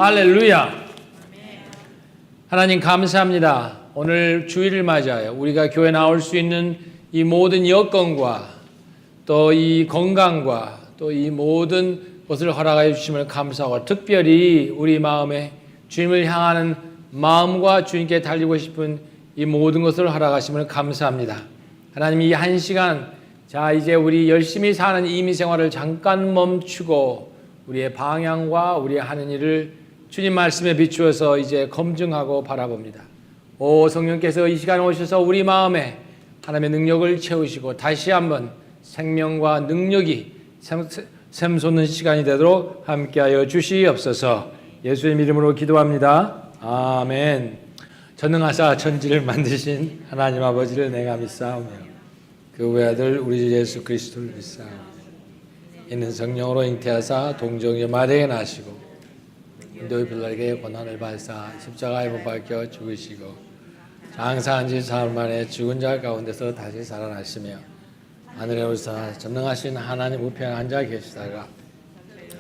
할렐루야. 하나님 감사합니다. 오늘 주일을 맞이하여 우리가 교회 나올 수 있는 이 모든 여건과 또 이 건강과 또 이 모든 것을 허락하여 주심을 감사하고, 특별히 우리 마음에 주님을 향하는 마음과 주님께 달리고 싶은 이 모든 것을 허락하심을 감사합니다. 하나님, 이 한 시간, 자 이제 우리 열심히 사는 이민 생활을 잠깐 멈추고 우리의 방향과 우리의 하는 일을 주님 말씀에 비추어서 이제 검증하고 바라봅니다. 오 성령께서 이 시간에 오셔서 우리 마음에 하나님의 능력을 채우시고 다시 한번 생명과 능력이 샘솟는 시간이 되도록 함께하여 주시옵소서. 예수의 이름으로 기도합니다. 아멘. 전능하사 천지를 만드신 하나님 아버지를 내가 믿사오며 그 외아들 우리 주 예수 그리스도를 믿사오며 있는 성령으로 잉태하사 동정의 마리아에 나시고 인도의 빌라에게 고난을 받으사 십자가에 못 박혀 죽으시고 장사한 지 사흘 만에 죽은 자 가운데서 다시 살아나시며 하늘에 오르사 전능하신 하나님 우편에 앉아 계시다가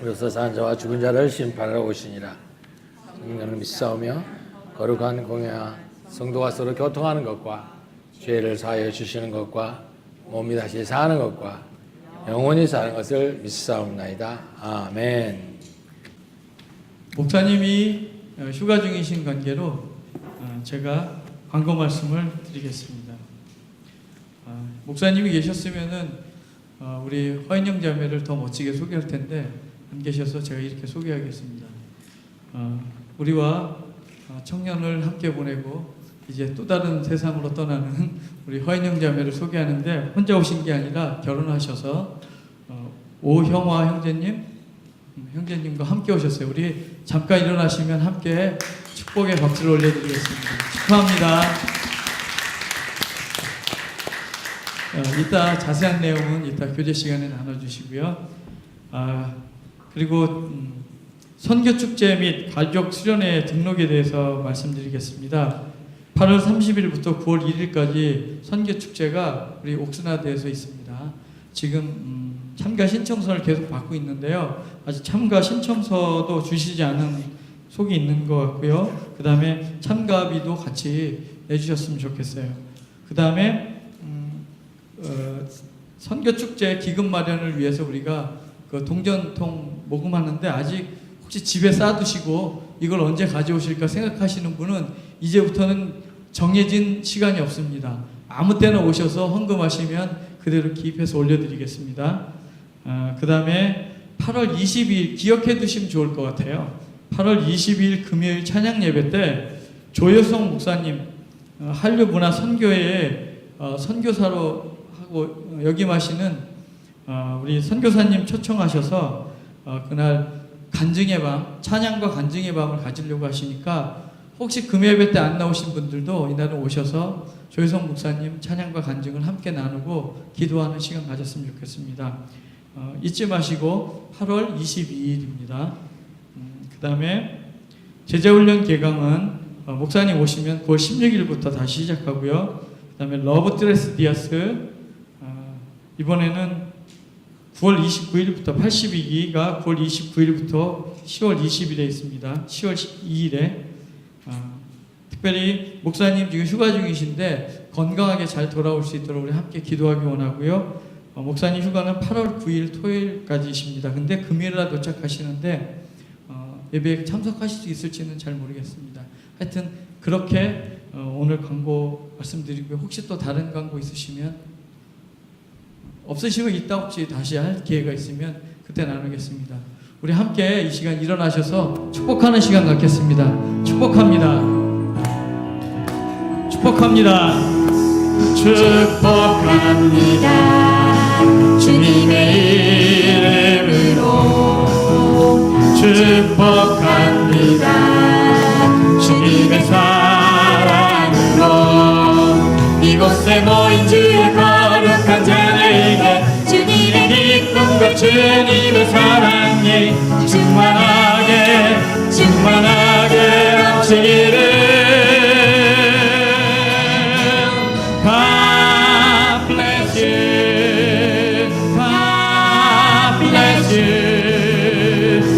여기서 산 자와 죽은 자를 심판하러 오시니라. 성령을 믿사오며 거룩한 공회와 성도가 서로 교통하는 것과 죄를 사하여 주시는 것과 몸이 다시 사는 것과 영원히 사는 것을 믿사옵나이다. 아멘. 목사님이 휴가 중이신 관계로 제가 광고 말씀을 드리겠습니다. 목사님이 계셨으면은 우리 화인영 자매를 더 멋지게 소개할 텐데 안 계셔서 제가 이렇게 소개하겠습니다. 우리와 청년을 함께 보내고 이제 또 다른 세상으로 떠나는 우리 화인영 자매를 소개하는데, 혼자 오신 게 아니라 결혼하셔서 오형화 형제님과 함께 오셨어요. 우리 잠깐 일어나시면 함께 축복의 박수를 올려드리겠습니다. 축하합니다. 이따 자세한 내용은 이따 교제 시간에 나눠주시고요. 그리고 선교축제 및 가족 수련회 등록에 대해서 말씀드리겠습니다. 8월 30일부터 9월 1일까지 선교축제가 우리 옥스나드에서 있습니다. 지금 참가 신청서를 계속 받고 있는데요. 아직 참가 신청서도 주시지 않은 속이 있는 것 같고요. 그 다음에 참가비도 같이 내주셨으면 좋겠어요. 그 다음에 선교축제 기금 마련을 위해서 우리가 그 동전통 모금하는데, 아직 혹시 집에 쌓아두시고 이걸 언제 가져오실까 생각하시는 분은 이제부터는 정해진 시간이 없습니다. 아무 때나 오셔서 헌금하시면 그대로 기입해서 올려드리겠습니다. 그 다음에 8월 22일 기억해 두시면 좋을 것 같아요. 8월 22일 금요일 찬양 예배 때 조효성 목사님 한류문화 선교회에 선교사로 하고 역임하시는 우리 선교사님 초청하셔서 그날 간증의 밤, 찬양과 간증의 밤을 가지려고 하시니까 혹시 금요예배 때 안 나오신 분들도 이날은 오셔서 조효성 목사님 찬양과 간증을 함께 나누고 기도하는 시간 가졌으면 좋겠습니다. 잊지 마시고 8월 22일입니다. 그 다음에 제자훈련 개강은 목사님 오시면 9월 16일부터 다시 시작하고요. 그 다음에 러브 드레스 디아스 이번에는 9월 29일부터 82기가 9월 29일부터 10월 20일에 있습니다. 10월 2일에 특별히 목사님 지금 휴가 중이신데 건강하게 잘 돌아올 수 있도록 우리 함께 기도하기 원하고요. 목사님 휴가는 8월 9일 토요일까지이십니다. 근데 금요일날 도착하시는데 예배에 참석하실 수 있을지는 잘 모르겠습니다. 하여튼 그렇게 오늘 광고 말씀드리고요. 혹시 또 다른 광고 있으시면, 없으시고 이따 혹시 다시 할 기회가 있으면 그때 나누겠습니다. 우리 함께 이 시간 일어나셔서 축복하는 시간 갖겠습니다. 축복합니다. 축복합니다. 축복합니다. 주님의 이름으로 축복합니다. 주님의 사랑으로 이곳에 모인 주의 거룩한 자들에게 주님의 기쁨과 주님의 사랑이 충만하게 충만하게 넘치기를.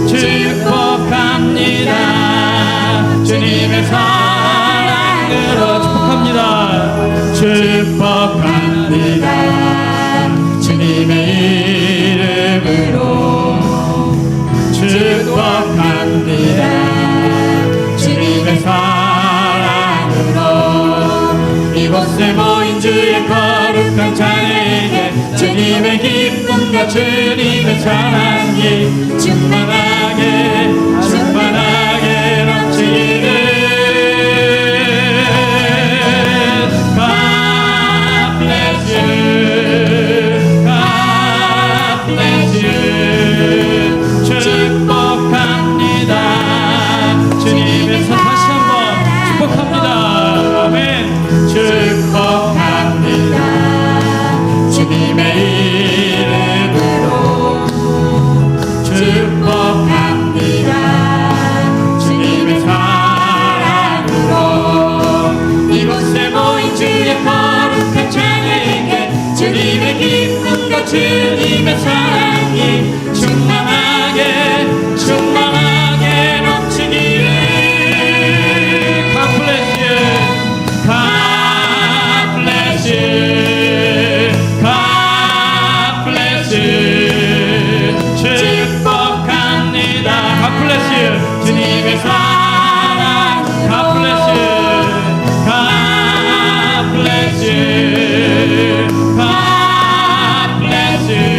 축복합니다. 축복합니다. 주님의 사랑으로 이곳에 모인 주의 거룩한 자녀에게 주님의 기쁨과 주님의 사랑이 충만하게 넘치기를. God bless you, God bless you. 축복합니다. 주님의 손 다시 한번 축복합니다. 아멘. 축복합니다. 주님의 이름으로 축복합니다. 주님의 사랑으로 이곳에 모인 주의 거룩한 자녀에게 주님의 기쁨과 주님의 사랑이 충만하게 넘치기를. God bless you, God bless you, God bless you. 축복합니다. God bless you. 주님의 사랑 God bless you, God bless you, God bless you.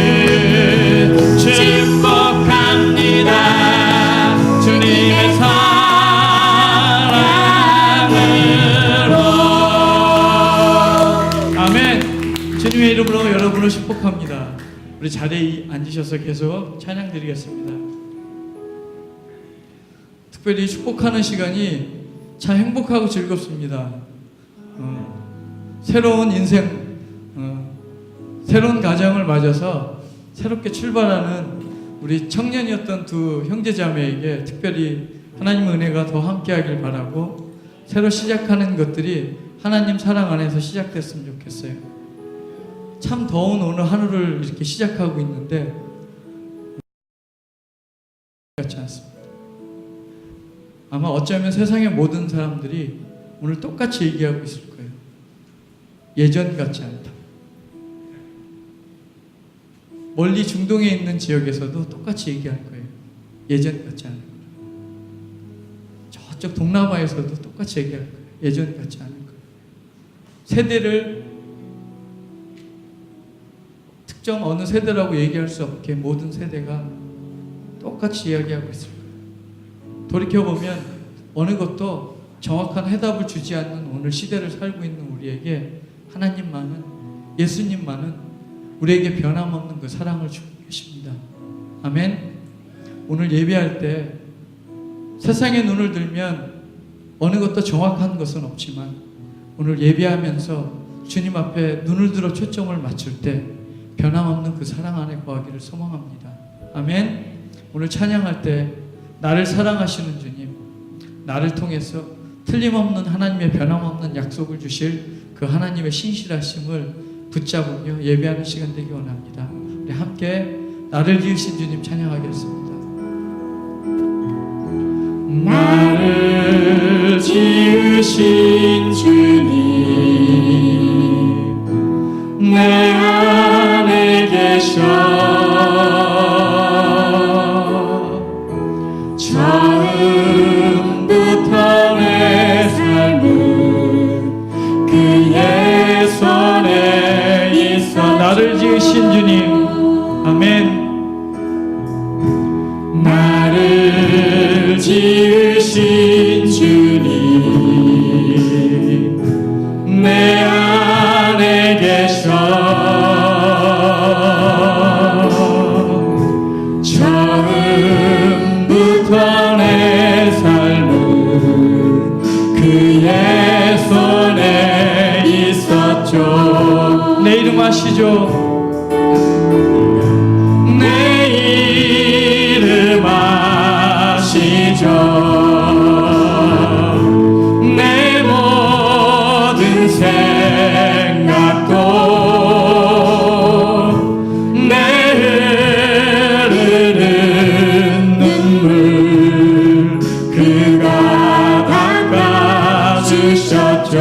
축복합니다. 주님의 사랑으로. 아멘. 주님의 이름으로 여러분을 축복합니다. 우리 자리에 앉으셔서 계속 찬양 드리겠습니다. 특별히 축복하는 시간이 참 행복하고 즐겁습니다. 새로운 인생, 새로운 가정을 맞아서 새롭게 출발하는 우리 청년이었던 두 형제자매에게 특별히 하나님의 은혜가 더 함께하길 바라고, 새로 시작하는 것들이 하나님 사랑 안에서 시작됐으면 좋겠어요. 참 더운 오늘 하루를 이렇게 시작하고 있는데 같지 않습니다. 아마 어쩌면 세상의 모든 사람들이 오늘 똑같이 얘기하고 있을 거예요. 예전 같지 않다. 멀리 중동에 있는 지역에서도 똑같이 얘기할 거예요. 예전 같지 않은 거예요. 저쪽 동남아에서도 똑같이 얘기할 거예요. 예전 같지 않은 거예요. 세대를 특정 어느 세대라고 얘기할 수 없게 모든 세대가 똑같이 이야기하고 있을 거예요. 돌이켜보면 어느 것도 정확한 해답을 주지 않는 오늘 시대를 살고 있는 우리에게 하나님만은, 예수님만은 우리에게 변함없는 그 사랑을 주고 계십니다. 아멘. 오늘 예배할 때 세상의 눈을 들면 어느 것도 정확한 것은 없지만 오늘 예배하면서 주님 앞에 눈을 들어 초점을 맞출 때 변함없는 그 사랑 안에 거하기를 소망합니다. 아멘. 오늘 찬양할 때 나를 사랑하시는 주님, 나를 통해서 틀림없는 하나님의 변함없는 약속을 주실 그 하나님의 신실하심을 붙잡으며 예배하는 시간 되기 원합니다. 우리 함께 나를 지으신 주님 찬양하겠습니다. 나를 지으신 주님, 내 안에 계셔 처음부터 내 삶은 그의 손에 있어. 나를 지으신 주님, 아멘. 나를 지으신 주님, 내 안에 계셔 처음부터 내 삶은 그의 손에 있었죠. 내 이름 아시죠? 내 이름 아시죠? 내 모든 생각도 내 흐르는 눈물 그가 닦아주셨죠.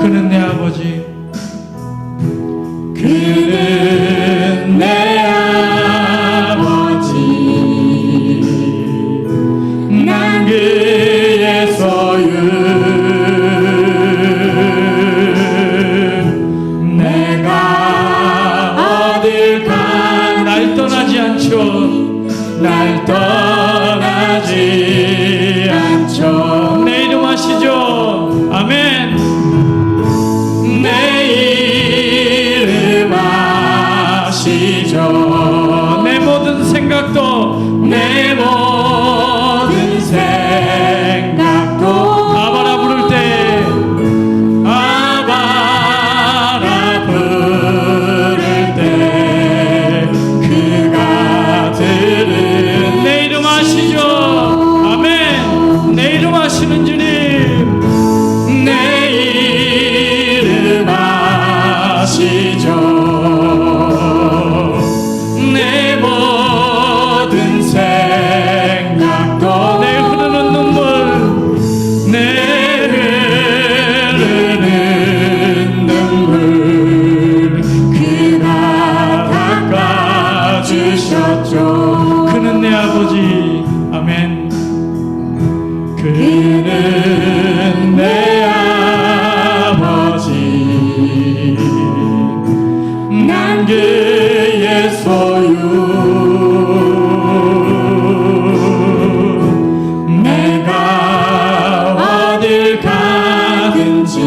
그는 내 아버지, 그는 내 아버지, 날 떠나지 않죠. 내 이름 아시죠? 아멘. 내 이름 아시죠. 내 모든 생각도 내 모든 생각도 아바라 부를 때 아바라 부를 때 그가 들은 내 이름 아시죠? 아멘. 내 이름 아시는 주님, 내 이름 아시죠. 내 모든 생각도 내 흐르는 눈물, 내 흐르는 눈물 그가 닦아주셨죠. 그는 내 아버지. 아멘. 그는 내 아버지, 난 그의 소유. 내가 어딜 가든지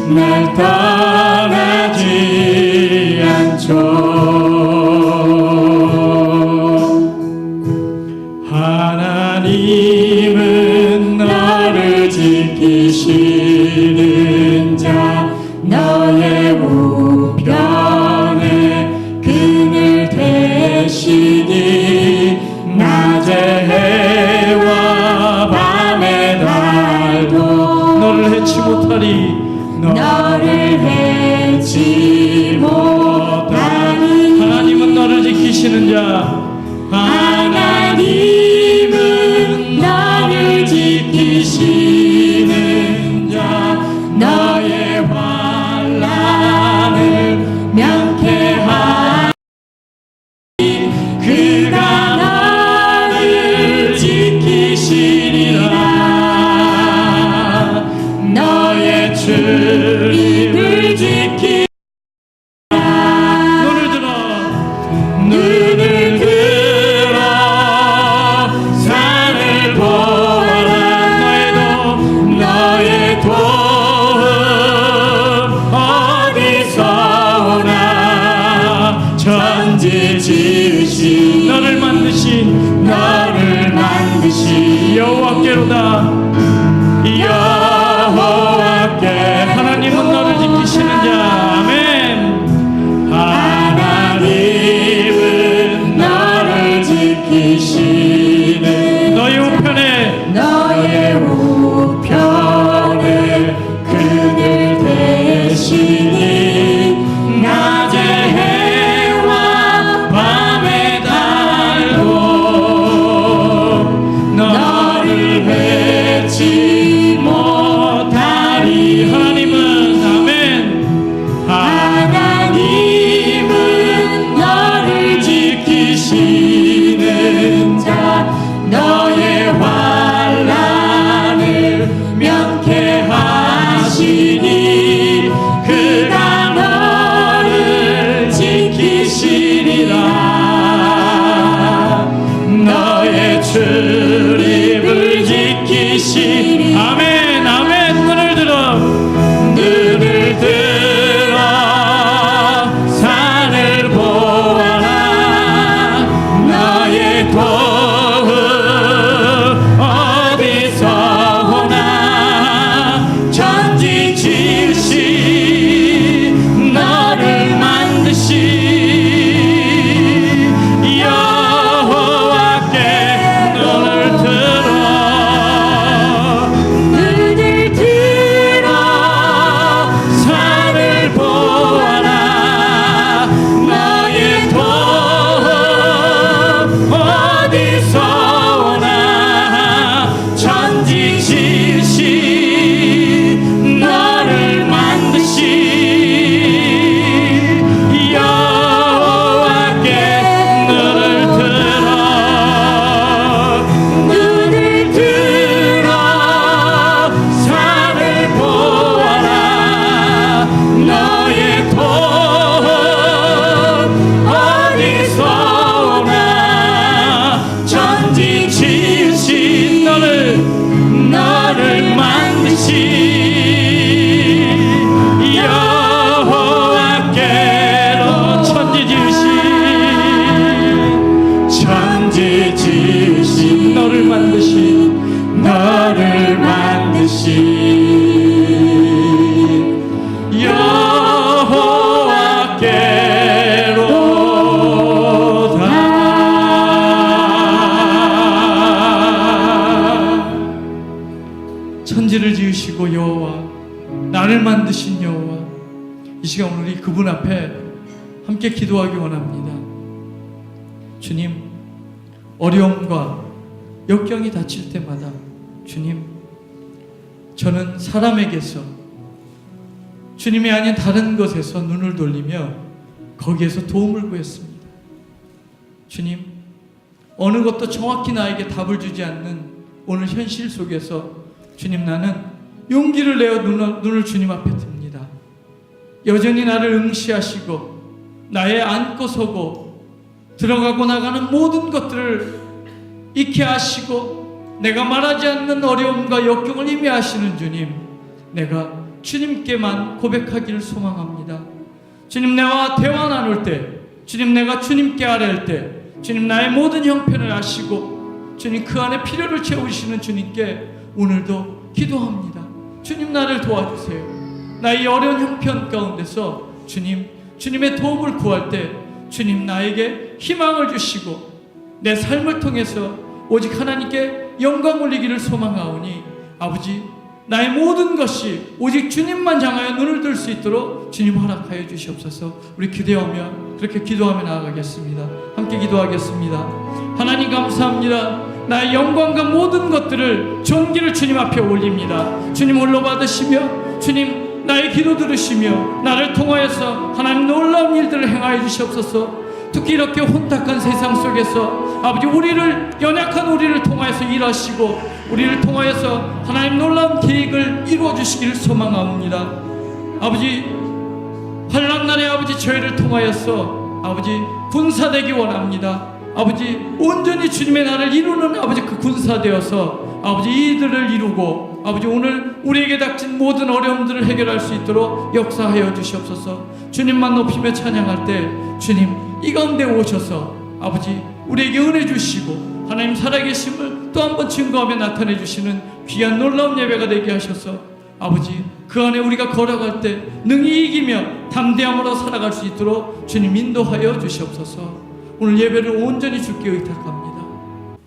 날 떠나지 않죠. 하나님은 너를 지키시는 자, 너의 우편에 그늘 대시니 낮의 해와 밤의 달도 너를 해치 못하리. 너를 해치 못하리. 하나님은 너를 지키시는 자, 하나님은 너를 지키시는 자, 너의 환난을 명쾌하니 그가 너를 지키시리라. 너의 출입을 지키리라. 눈을 들어, 눈을 들어 산을 보아라. 너의 도움 어디서 오나. 천지 지으신 너를 만드신 여호와께로다. 여호와께. 하나님은 너를 지키시는 자. 아멘. 하나님은 너를 지키시는 너의 우편에 그늘 대시니 낮의 해와 밤의 달도 너를 해치 못하리. 하나님은 아멘. 하나님은 너를 지키시는 자, 너를 만드신 여호와께로다. 천지를 지으시고 여호와, 나를 만드신 여호와, 이 시간 우리 그분 앞에 함께 기도하기 원합니다. 주님, 어려움과 역경이 닥칠 때마다 주님, 저는 사람에게서, 주님이 아닌 다른 것에서 눈을 돌리며 거기에서 도움을 구했습니다. 주님, 어느 것도 정확히 나에게 답을 주지 않는 오늘 현실 속에서 주님, 나는 용기를 내어 눈을 주님 앞에 듭니다. 여전히 나를 응시하시고 나의 앉고 서고 들어가고 나가는 모든 것들을 익히 아시고 내가 말하지 않는 어려움과 역경을 이미 아시는 주님, 내가 주님께만 고백하기를 소망합니다. 주님, 내와 대화 나눌 때, 주님, 내가 주님께 아뢰할 때, 주님, 나의 모든 형편을 아시고 주님, 그 안에 필요를 채우시는 주님께 오늘도 기도합니다. 주님, 나를 도와주세요. 나의 어려운 형편 가운데서 주님, 주님의 도움을 구할 때 주님, 나에게 희망을 주시고 내 삶을 통해서 오직 하나님께 영광 올리기를 소망하오니 아버지, 나의 모든 것이 오직 주님만 향하여 눈을 들 수 있도록 주님 허락하여 주시옵소서. 우리 기대하며 그렇게 기도하며 나아가겠습니다. 함께 기도하겠습니다. 하나님 감사합니다. 나의 영광과 모든 것들을 존귀를 주님 앞에 올립니다. 주님 홀로 받으시며 주님 나의 기도 들으시며 나를 통하여서 하나님 놀라운 일들을 행하여 주시옵소서. 특히 이렇게 혼탁한 세상 속에서 아버지, 우리를 연약한 우리를 통하여서 일하시고 우리를 통하여서 하나님 놀라운 계획을 이루어 주시기를 소망합니다. 아버지, 환난날에 아버지 저희를 통하여서 아버지 군사되기 원합니다. 아버지, 온전히 주님의 나라를 이루는 아버지 그 군사되어서 아버지 이들을 이루고 아버지 오늘 우리에게 닥친 모든 어려움들을 해결할 수 있도록 역사하여 주시옵소서. 주님만 높이며 찬양할 때 주님 이 가운데 오셔서 아버지 우리에게 은혜 주시고 하나님 살아계심을 또 한 번 증거하며 나타내 주시는 귀한 놀라운 예배가 되게 하셔서 아버지 그 안에 우리가 걸어갈 때 능히 이기며 담대함으로 살아갈 수 있도록 주님 인도하여 주시옵소서. 오늘 예배를 온전히 주께 의탁합니다.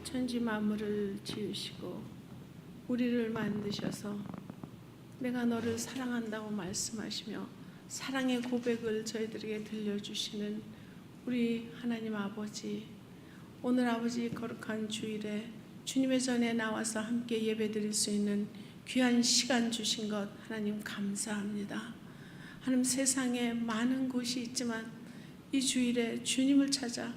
천지 만물을 지으시고 우리를 만드셔서 내가 너를 사랑한다고 말씀하시며 사랑의 고백을 저희들에게 들려주시는 우리 하나님 아버지, 오늘 아버지 거룩한 주일에 주님의 전에 나와서 함께 예배드릴 수 있는 귀한 시간 주신 것 하나님 감사합니다. 하나님, 세상에 많은 곳이 있지만 이 주일에 주님을 찾아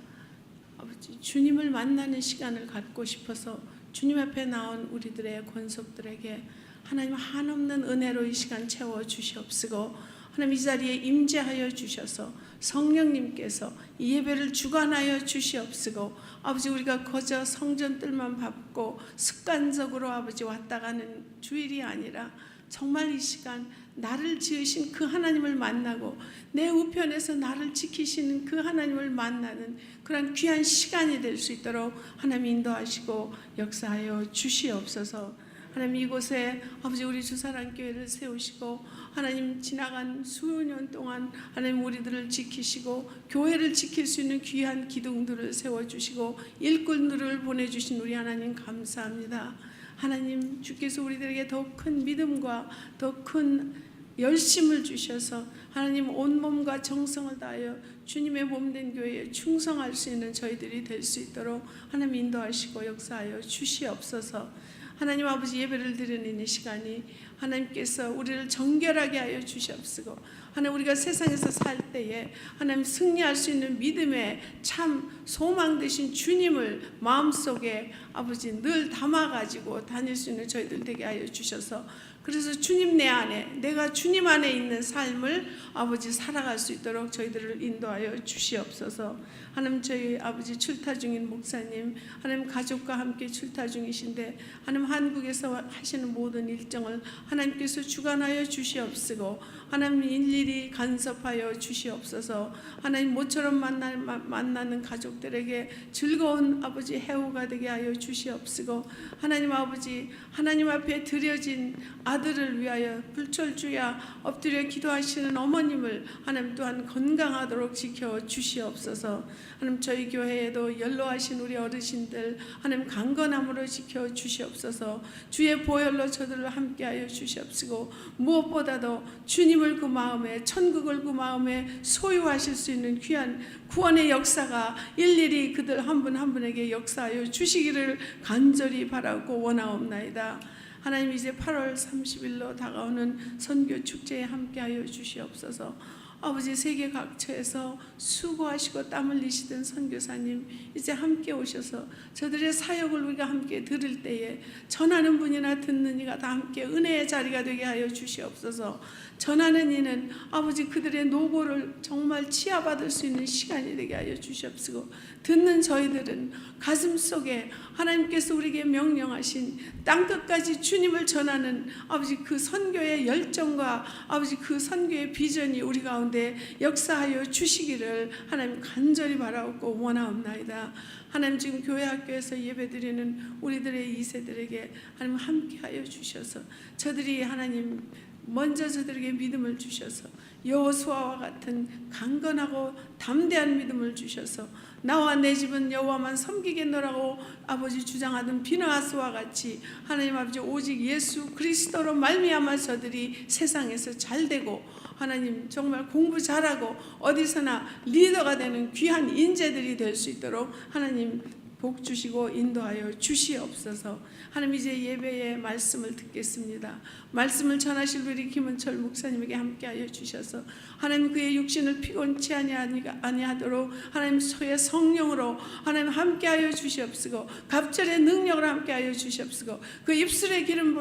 아버지 주님을 만나는 시간을 갖고 싶어서 주님 앞에 나온 우리들의 권속들에게 하나님 한없는 은혜로 이 시간 채워 주시옵시고 하나님 이 자리에 임재하여 주셔서 성령님께서 이 예배를 주관하여 주시옵시고 아버지 우리가 거저 성전들만 밟고 습관적으로 아버지 왔다 가는 주일이 아니라 정말 이 시간 나를 지으신 그 하나님을 만나고 내 우편에서 나를 지키시는 그 하나님을 만나는 그런 귀한 시간이 될 수 있도록 하나님 인도하시고 역사하여 주시옵소서. 하나님 이곳에 아버지 우리 주사랑교회를 세우시고 하나님 지나간 수년 동안 하나님 우리들을 지키시고 교회를 지킬 수 있는 귀한 기둥들을 세워주시고 일꾼들을 보내주신 우리 하나님 감사합니다. 하나님 주께서 우리들에게 더 큰 믿음과 더 큰 열심을 주셔서 하나님 온몸과 정성을 다하여 주님의 몸된 교회에 충성할 수 있는 저희들이 될 수 있도록 하나님 인도하시고 역사하여 주시옵소서. 하나님 아버지 예배를 드리는 이 시간이 하나님께서 우리를 정결하게 하여 주시옵시고 하나님 우리가 세상에서 살 때에 하나님 승리할 수 있는 믿음의 참 소망 되신 주님을 마음속에 아버지 늘 담아가지고 다닐 수 있는 저희들 되게 하여 주셔서 그래서 주님 내 안에, 내가 주님 안에 있는 삶을 아버지 살아갈 수 있도록 저희들을 인도하여 주시옵소서. 하나님, 저희 아버지 출타 중인 목사님, 하나님 가족과 함께 출타 중이신데 하나님 한국에서 하시는 모든 일정을 하나님께서 주관하여 주시옵시고 하나님 일일이 간섭하여 주시옵소서. 하나님 모처럼 만나는 가족들에게 즐거운 아버지 해오가 되게 하여 주시옵시고 하나님 아버지, 하나님 앞에 드려진 아들을 위하여 불철주야 엎드려 기도하시는 어머님을 하나님 또한 건강하도록 지켜 주시옵소서. 하나님 저희 교회에도 연로하신 우리 어르신들 하나님 강건함으로 지켜 주시옵소서. 주의 보혈로 저들을 함께하여 주시옵시고 무엇보다도 주님을 그 마음에, 천국을 그 마음에 소유하실 수 있는 귀한 구원의 역사가 일일이 그들 한 분 한 분에게 역사하여 주시기를 간절히 바라고 원하옵나이다. 하나님, 이제 8월 30일로 다가오는 선교 축제에 함께하여 주시옵소서. 아버지, 세계 각처에서 수고하시고 땀 흘리시던 선교사님 이제 함께 오셔서 저들의 사역을 우리가 함께 들을 때에 전하는 분이나 듣는 이가 다 함께 은혜의 자리가 되게 하여 주시옵소서. 전하는 이는 아버지 그들의 노고를 정말 치하받을 수 있는 시간이 되게 하여 주시옵시고 듣는 저희들은 가슴속에 하나님께서 우리에게 명령하신 땅끝까지 주님을 전하는 아버지 그 선교의 열정과 아버지 그 선교의 비전이 우리 가운데 역사하여 주시기를 하나님 간절히 바라옵고 원하옵나이다. 하나님, 지금 교회 학교에서 예배드리는 우리들의 2세들에게 하나님 함께하여 주셔서 저들이 하나님 먼저 저들에게 믿음을 주셔서 여호수아와 같은 강건하고 담대한 믿음을 주셔서 나와 내 집은 여호와만 섬기겠노라고 아버지 주장하던 비느하스와 같이 하나님 아버지 오직 예수 그리스도로 말미암아 저들이 세상에서 잘되고 하나님 정말 공부 잘하고 어디서나 리더가 되는 귀한 인재들이 될 수 있도록 하나님 복 주시고 인도하여 주시옵소서. 하나님, 이제 예배의 말씀을 듣겠습니다. 말씀을 전하실 우리 김은철 목사님에게 함께하여 주셔서 하나님 그의 육신을 피곤치 아니하도록 하나님 소의 성령으로 하나님 함께하여 주시옵시고 갑절의 능력으로 함께하여 주시옵시고 그 입술의 기름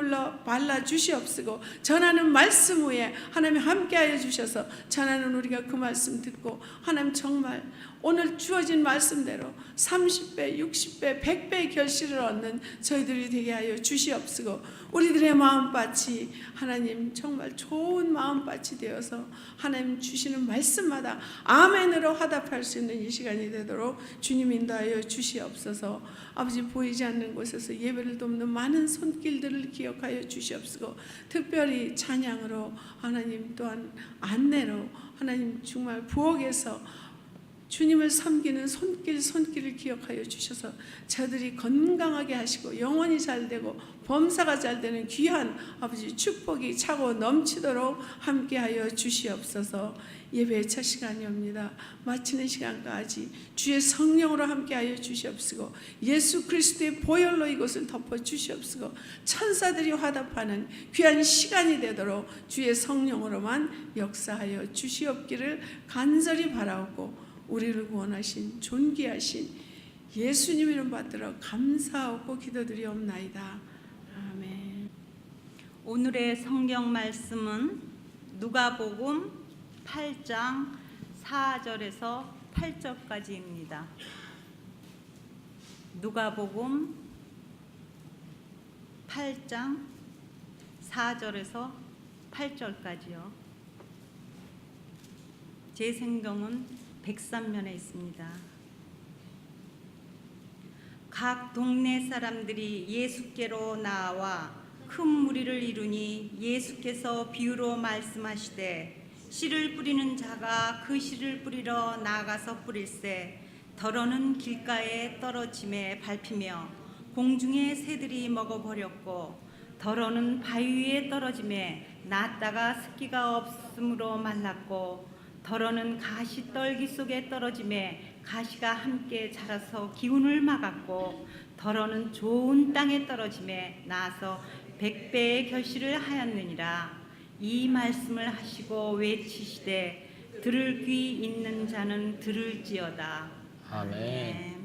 발라 주시옵시고 전하는 말씀 후에 하나님 함께하여 주셔서 전하는 우리가 그 말씀 듣고 하나님 정말 오늘 주어진 말씀대로 30배, 60배, 100배의 결실을 얻는 저희들이 되게 하여 주시옵시고 우리들의 마음밭이 하나님 정말 좋은 마음밭이 되어서 하나님 주시는 말씀마다 아멘으로 화답할 수 있는 이 시간이 되도록 주님 인도하여 주시옵소서. 아버지, 보이지 않는 곳에서 예배를 돕는 많은 손길들을 기억하여 주시옵시고 특별히 찬양으로 하나님 또한 안내로 하나님 정말 부엌에서 주님을 섬기는 손길을 기억하여 주셔서 저들이 건강하게 하시고 영혼이 잘되고 범사가 잘되는 귀한 아버지 축복이 차고 넘치도록 함께하여 주시옵소서. 예배의 첫 시간이옵니다. 마치는 시간까지 주의 성령으로 함께하여 주시옵시고 예수 그리스도의 보혈로 이곳을 덮어 주시옵시고 천사들이 화답하는 귀한 시간이 되도록 주의 성령으로만 역사하여 주시옵기를 간절히 바라옵고 우리를 구원하신 존귀하신 예수님 이름 받들어 감사하고 기도드리옵나이다. 아멘. 오늘의 성경 말씀은 누가복음 8장 4절에서 8절까지입니다. 누가복음 8장 4절에서 8절까지요. 제 성경은 103면에 있습니다. 각 동네 사람들이 예수께로 나와 큰 무리를 이루니 예수께서 비유로 말씀하시되 씨를 뿌리는 자가 그 씨를 뿌리러 나가서 뿌릴새 더러는 길가에 떨어짐에 밟히며 공중의 새들이 먹어버렸고 더러는 바위 위에 떨어짐에 났다가 습기가 없으므로 말랐고 더러는 가시 떨기 속에 떨어짐에 가시가 함께 자라서 기운을 막았고 더러는 좋은 땅에 떨어짐에 나서 100배의 결실을 하였느니라. 이 말씀을 하시고 외치시되 들을 귀 있는 자는 들을지어다. 아멘.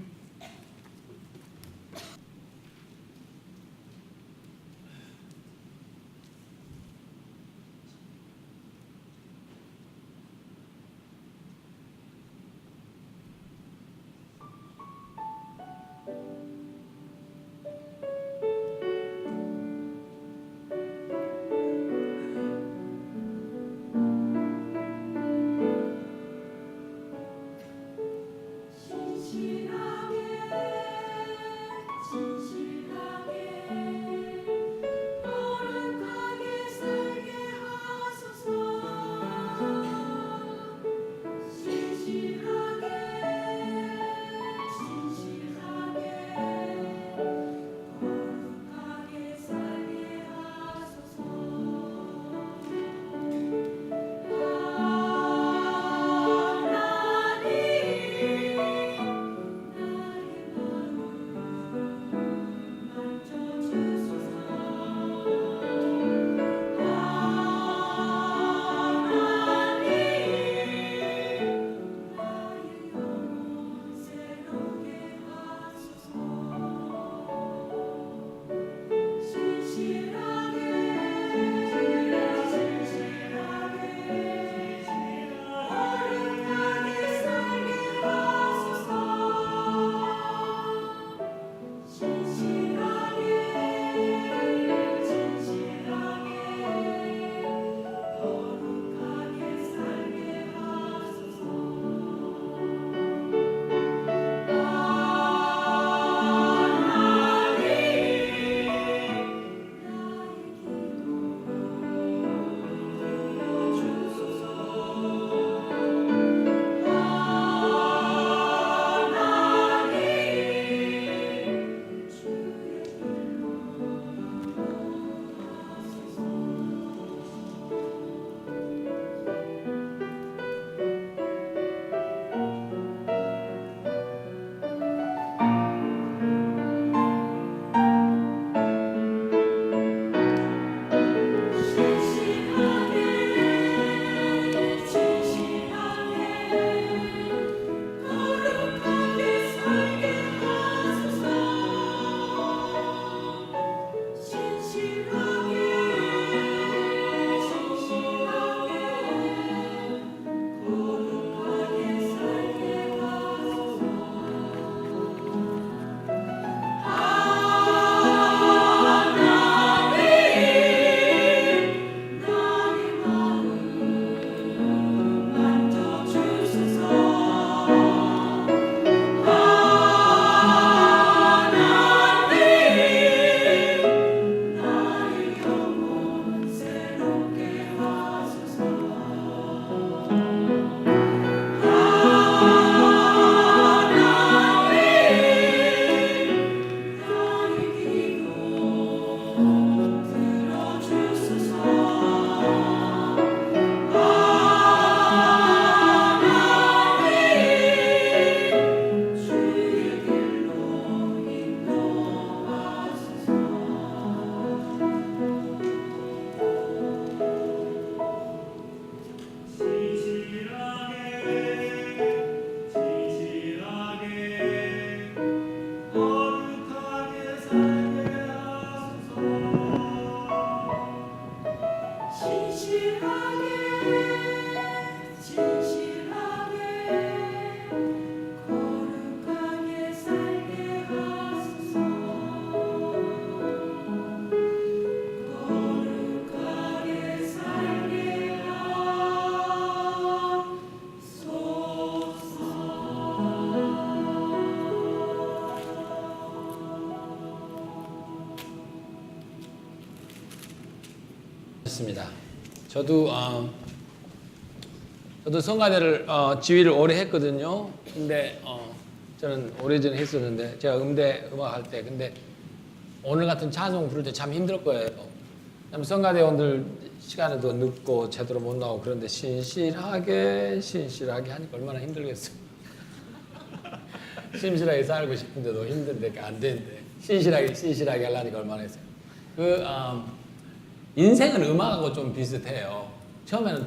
했습니다. 저도 성가대를 지휘를 오래 했거든요. 근데 저는 오래전에 했었는데 제가 음대 음악 할 때 근데 오늘 같은 찬송 부를 때 참 힘들 거예요. 성가대원들 시간에도 늦고 제대로 못 나오고 그런데 신실하게 하니까 얼마나 힘들겠어요. 심실하게 살고 싶은데도 힘든데 안 되는데 신실하게 하려니까 얼마나 했어요. 인생은 음악하고 좀 비슷해요. 처음에는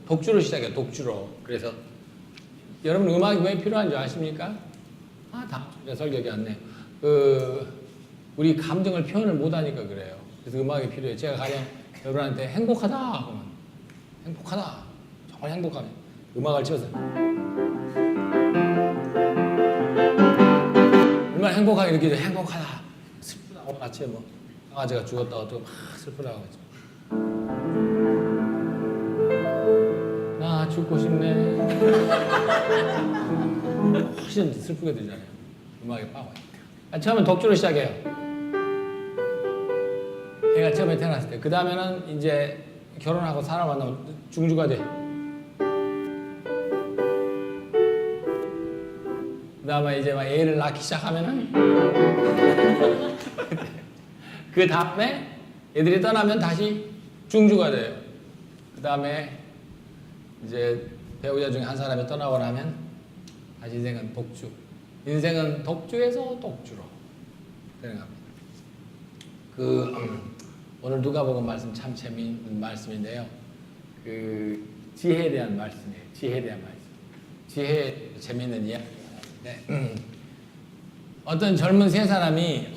독주로 시작해요. 독주로. 그래서 여러분 음악이 왜 필요한 줄 아십니까? 다음 주에 설교기 왔네. 우리 감정을 표현을 못하니까 그래요. 그래서 음악이 필요해요. 제가 가령 여러분한테 행복하다 하면 행복하다 정말 행복하면 음악을 치면서 얼마나 행복하게 느끼죠. 행복하다 슬프다고 같이 뭐 강아지가 죽었다고 또 막 슬프다고 하죠. 나 죽고 싶네. 훨씬 슬프게 되잖아요. 음악의 파워가. 처음엔 독주로 시작해요. 애가 처음에 태어났을 때. 그 다음에는 이제 결혼하고 사람 만나면 중주가 돼. 그 다음에 이제 막 애를 낳기 시작하면은 그 다음에 애들이 떠나면 다시 중주가 돼요. 그 다음에 이제 배우자 중에 한 사람이 떠나고 나면 다시 인생은 독주. 인생은 독주에서 독주로 되는 겁니다. 오늘 누가복음 말씀 참 재미있는 말씀인데요. 지혜에 대한 말씀이에요. 지혜에 대한 말씀. 지혜 재미있는 이야기인데 어떤 젊은 세 사람이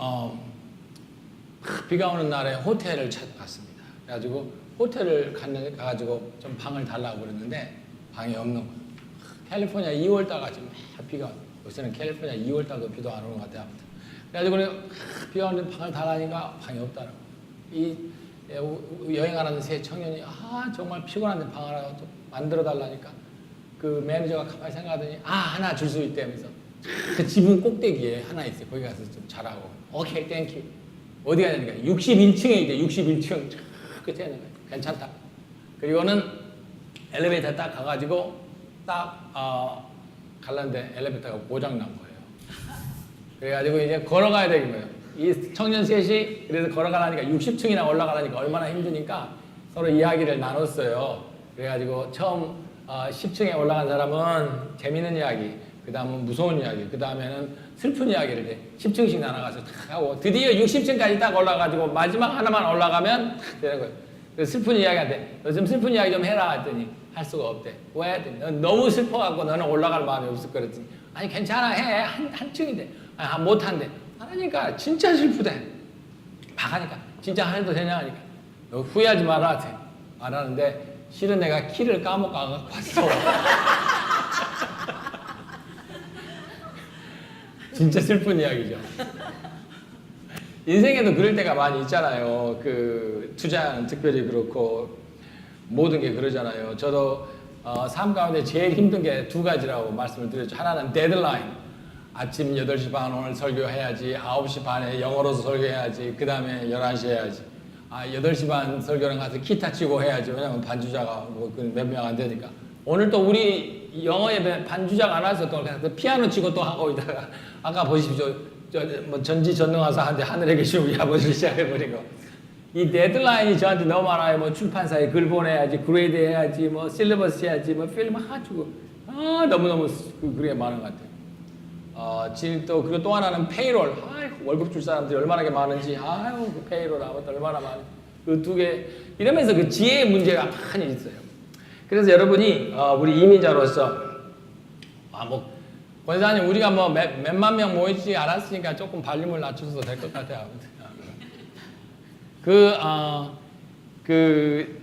비가 오는 날에 호텔을 찾아갔습니다. 그래가지고 호텔을 가가지고 좀 방을 달라고 그랬는데 방이 없는 거예요. 캘리포니아 2월달 같이 막 비가 와요. 요새는 캘리포니아 2월달도 비도 안 오는 것 같아요. 그래가지고 비가 오는데 방을 달라니까 방이 없다는 거예요. 여행하는 세 청년이 정말 피곤한데 방 하나 좀 만들어 달라니까 그 매니저가 가만히 생각하더니 하나 줄 수 있다면서 그 지붕 꼭대기에 하나 있어요. 거기 가서 좀 자라고. 오케이, 땡큐. 어디 가냐니까 61층에 있대. 61층 끝에 있는 거예요. 괜찮다. 그리고는 엘리베이터 딱 가가지고 딱 갈라는데 엘리베이터가 고장 난 거예요. 그래가지고 이제 걸어가야 되는 거예요. 이 청년 셋이 그래서 걸어가라니까 60층이나 올라가라니까 얼마나 힘드니까 서로 이야기를 나눴어요. 그래가지고 처음 10층에 올라간 사람은 재밌는 이야기, 그 다음은 무서운 이야기, 그 다음에는 슬픈 이야기를 해. 10층씩 나눠가서 탁 하고 드디어 60층까지 딱 올라가지고 마지막 하나만 올라가면 탁 되는 거예요. 그래서 슬픈 이야기한테 너 좀 슬픈 이야기 좀 해라 했더니 할 수가 없대. 왜? 했더니 넌 너무 슬퍼갖고 너는 올라갈 마음이 없을 거랬더니 아니 괜찮아 해. 한 층인데 못한대. 하니까 진짜 슬프대. 박하니까 진짜 해도 되냐 하니까 너 후회하지 마라 말하는데 실은 내가 키를 까먹어갖고 왔어. 진짜 슬픈 이야기죠. 인생에도 그럴 때가 많이 있잖아요. 투자는 특별히 그렇고 모든 게 그러잖아요. 저도 삶 가운데 제일 힘든 게 두 가지라고 말씀을 드렸죠. 하나는 데드라인. 아침 8시 반 오늘 설교해야지. 9시 반에 영어로서 설교해야지. 그 다음에 11시 해야지. 8시 반 설교랑 가서 기타 치고 해야지. 왜냐면 반주자가 몇 명 안 되니까. 오늘 또 우리 영어 예배 반주자가 안 와서 또 피아노 치고 또 하고 있다가 아까 보십시오. 전지전능하사한테 하늘에 계신 우리 아버지를 시작해버리고. 이 데드라인이 저한테 너무 많아요. 뭐 출판사에 글 보내야지, 그레이드 해야지, 뭐 실리버스 해야지, 뭐 필름 해가지고 너무너무 그게 많은 것 같아요. 그리고 또 하나는 페이롤. 월급 줄 사람들이 얼마나 많은지. 그 페이롤 얼마나 많은지. 그 두 개. 이러면서 그 지혜의 문제가 많이 있어요. 그래서 여러분이, 우리 이민자로서, 권사님, 우리가 몇만 명 모이지 않았으니까 조금 발림을 낮춰서 될 것 같아요.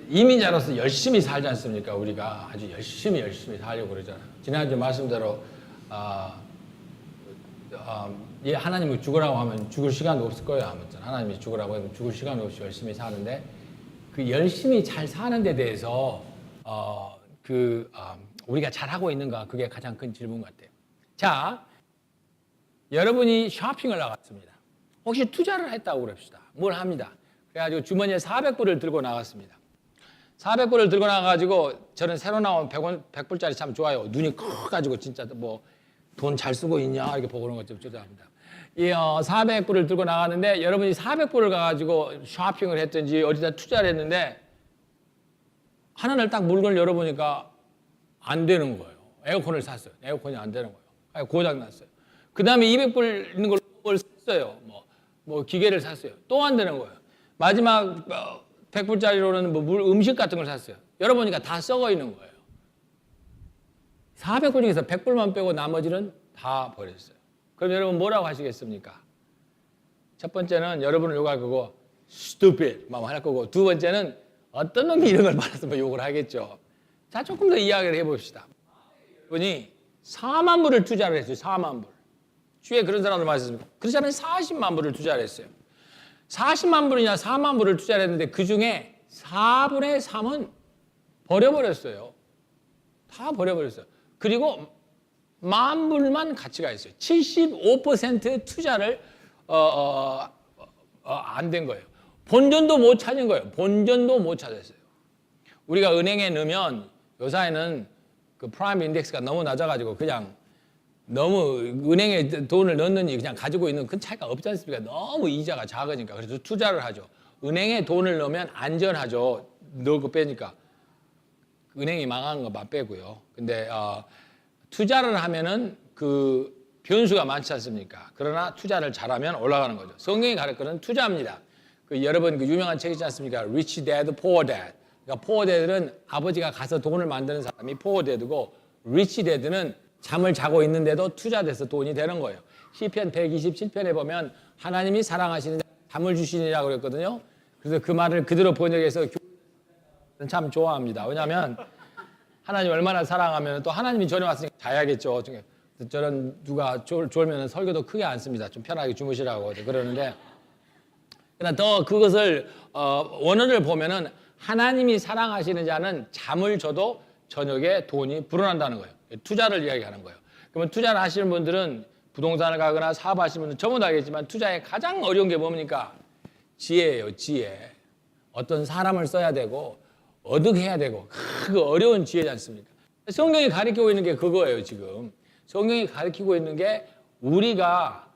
이민자로서 열심히 살지 않습니까? 우리가 아주 열심히 살려고 그러잖아요. 지난주 말씀대로, 하나님이 죽으라고 하면 죽을 시간도 없을 거예요. 아무튼 하나님이 죽으라고 하면 죽을 시간 없이 열심히 사는데 그 열심히 잘 사는 데 대해서 우리가 잘하고 있는가 그게 가장 큰 질문 같아요. 자, 여러분이 쇼핑을 나갔습니다. 혹시 투자를 했다고 그럽시다. 뭘 합니다. 그래가지고 주머니에 400불을 들고 나갔습니다. 400불을 들고 나가가지고 저는 새로 나온 100불짜리 참 좋아요. 눈이 커가지고 진짜 뭐 돈 잘 쓰고 있냐 이렇게 보고 그런 것 좀 죄송합니다. 이 400불을 들고 나갔는데 여러분이 400불을 가가지고 쇼핑을 했든지 어디다 투자를 했는데 하나를 딱 물건을 열어보니까 안 되는 거예요. 에어컨을 샀어요. 에어컨이 안 되는 거예요. 고장 났어요. 그 다음에 200불 있는 걸 샀어요. 뭐 기계를 샀어요. 또 안 되는 거예요. 마지막 100불짜리로는 뭐 음식 같은 걸 샀어요. 열어보니까 다 썩어 있는 거예요. 400불 중에서 100불만 빼고 나머지는 다 버렸어요. 그럼 여러분 뭐라고 하시겠습니까? 첫 번째는 여러분을 욕할 거고 stupid 막 할 거고 두 번째는 어떤 놈이 이런 걸 받았으면 욕을 하겠죠. 자, 조금 더 이야기를 해봅시다. 분이 4만 불을 투자를 했어요. 4만 불. 주위에 그런 사람들 많이 있습니다. 그렇지 않으면 40만 불을 투자를 했어요. 40만 불이냐 4만 불을 투자를 했는데 그중에 4분의 3은 버려버렸어요. 다 버려버렸어요. 그리고 10,000불만 가치가 있어요. 75% 투자를 안 된 거예요. 본전도 못 찾은 거예요. 본전도 못 찾았어요. 우리가 은행에 넣으면 요사이는 그 프라임 인덱스가 너무 낮아가지고 그냥 너무 은행에 돈을 넣느니 그냥 가지고 있는 큰 차이가 없지 않습니까? 너무 이자가 작으니까. 그래서 투자를 하죠. 은행에 돈을 넣으면 안전하죠. 넣고 빼니까. 은행이 망한 것만 빼고요. 근데 투자를 하면은 그 변수가 많지 않습니까? 그러나 투자를 잘하면 올라가는 거죠. 성경이 가르치는 투자입니다. 여러분 그 유명한 책 있지 않습니까? Rich Dad, Poor Dad. 그러니까 Poor Dad는 아버지가 가서 돈을 만드는 사람이 Poor Dad고 Rich Dad는 잠을 자고 있는데도 투자돼서 돈이 되는 거예요. 시편 127편에 보면 하나님이 사랑하시는 잠을 주시니라고 그랬거든요. 그래서 그 말을 그대로 번역해서 참 좋아합니다. 왜냐하면 하나님 얼마나 사랑하면 또 하나님이 전에 왔으니까 자야겠죠. 저는 누가 졸면 설교도 크게 안 씁니다. 좀 편하게 주무시라고 그러는데 그러나 더 그것을 원어를 보면은 하나님이 사랑하시는 자는 잠을 줘도 저녁에 돈이 불어난다는 거예요. 투자를 이야기하는 거예요. 그러면 투자를 하시는 분들은 부동산을 가거나 사업하시는 분들은 전부 다 알겠지만 투자에 가장 어려운 게 뭡니까? 지혜예요. 지혜. 어떤 사람을 써야 되고 어떻게 해야 되고 그 어려운 지혜지 않습니까? 성경이 가르치고 있는 게 그거예요. 지금 성경이 가르치고 있는 게 우리가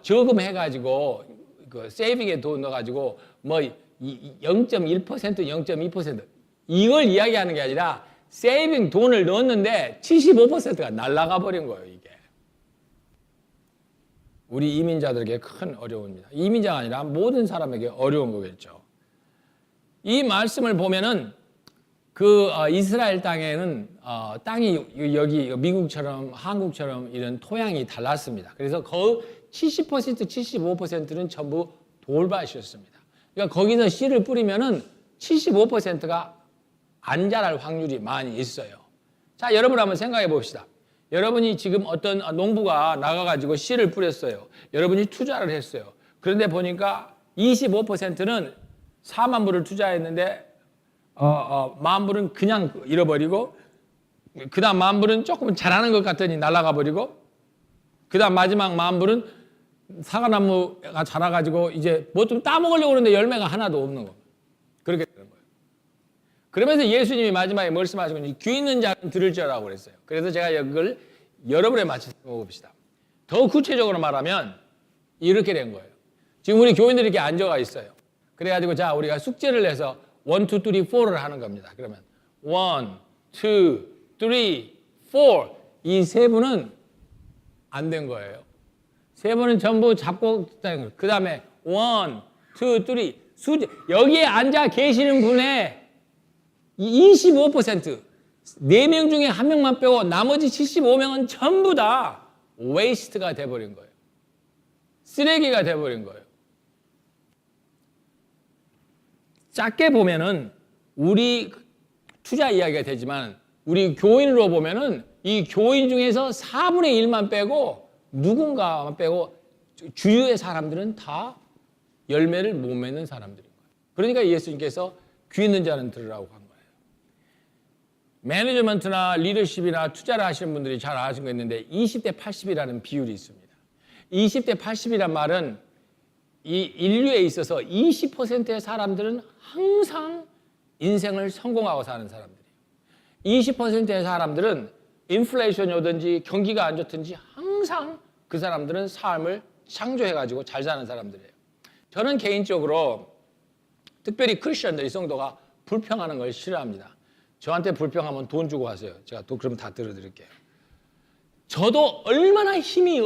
저금해가지고 그 세이빙에 돈 넣어가지고 뭐 0.1%, 0.2% 이걸 이야기하는 게 아니라 세이빙 돈을 넣었는데 75%가 날아가 버린 거예요. 이게 우리 이민자들에게 큰 어려움입니다. 이민자가 아니라 모든 사람에게 어려운 거겠죠. 이 말씀을 보면은 이스라엘 땅에는 땅이 여기 미국처럼 한국처럼 이런 토양이 달랐습니다. 그래서 거의 70%, 75%는 전부 돌밭이었습니다. 그러니까 거기서 씨를 뿌리면은 75%가 안 자랄 확률이 많이 있어요. 자, 여러분 한번 생각해 봅시다. 여러분이 지금 어떤 농부가 나가가지고 씨를 뿌렸어요. 여러분이 투자를 했어요. 그런데 보니까 25%는 4만 불을 투자했는데 10,000불은 그냥 잃어버리고 그 다음 10,000불은 조금 잘하는 것 같더니 날아가 버리고 그 다음 마지막 10,000불은 사과나무가 자라가지고 이제 뭐 좀 따먹으려고 그러는데 열매가 하나도 없는 거. 그렇게 되는 거예요. 그러면서 예수님이 마지막에 말씀하시고 귀 있는 자는 들을 줄알고 그랬어요. 그래서 제가 이걸 여러분에 맞춰서 봅시다. 더 구체적으로 말하면 이렇게 된 거예요. 지금 우리 교인들이 이렇게 앉아가 있어요. 그래가지고 자 우리가 숙제를 내서 1, 2, 3, 4를 하는 겁니다. 그러면 1, 2, 3, 4 이 세 분은 안 된 거예요. 세 분은 전부 잡고 그 다음에 1, 2, 3 수제 여기에 앉아 계시는 분의 25% 4명 중에 1명만 빼고 나머지 75명은 전부 다 웨이스트가 돼버린 거예요. 쓰레기가 돼버린 거예요. 작게 보면은 우리 투자 이야기가 되지만 우리 교인으로 보면은 이 교인 중에서 4분의 1만 빼고 누군가만 빼고 주위의 사람들은 다 열매를 못 맺는 사람들인 거예요. 그러니까 예수님께서 귀 있는 자는 들으라고 한 거예요. 매니지먼트나 리더십이나 투자를 하시는 분들이 잘 아시는 거 있는데 20대 80이라는 비율이 있습니다. 20대 80이란 말은 이 인류에 있어서 20%의 사람들은 항상 인생을 성공하고 사는 사람들이에요. 20%의 사람들은 인플레이션이 오든지 경기가 안 좋든지 항상 그 사람들은 삶을 창조해가지고 잘 사는 사람들이에요. 저는 개인적으로 특별히 크리스천들, 이 성도가 불평하는 걸 싫어합니다. 저한테 불평하면 돈 주고 하세요. 제가 또 그럼 다 들어드릴게요. 저도 얼마나 힘이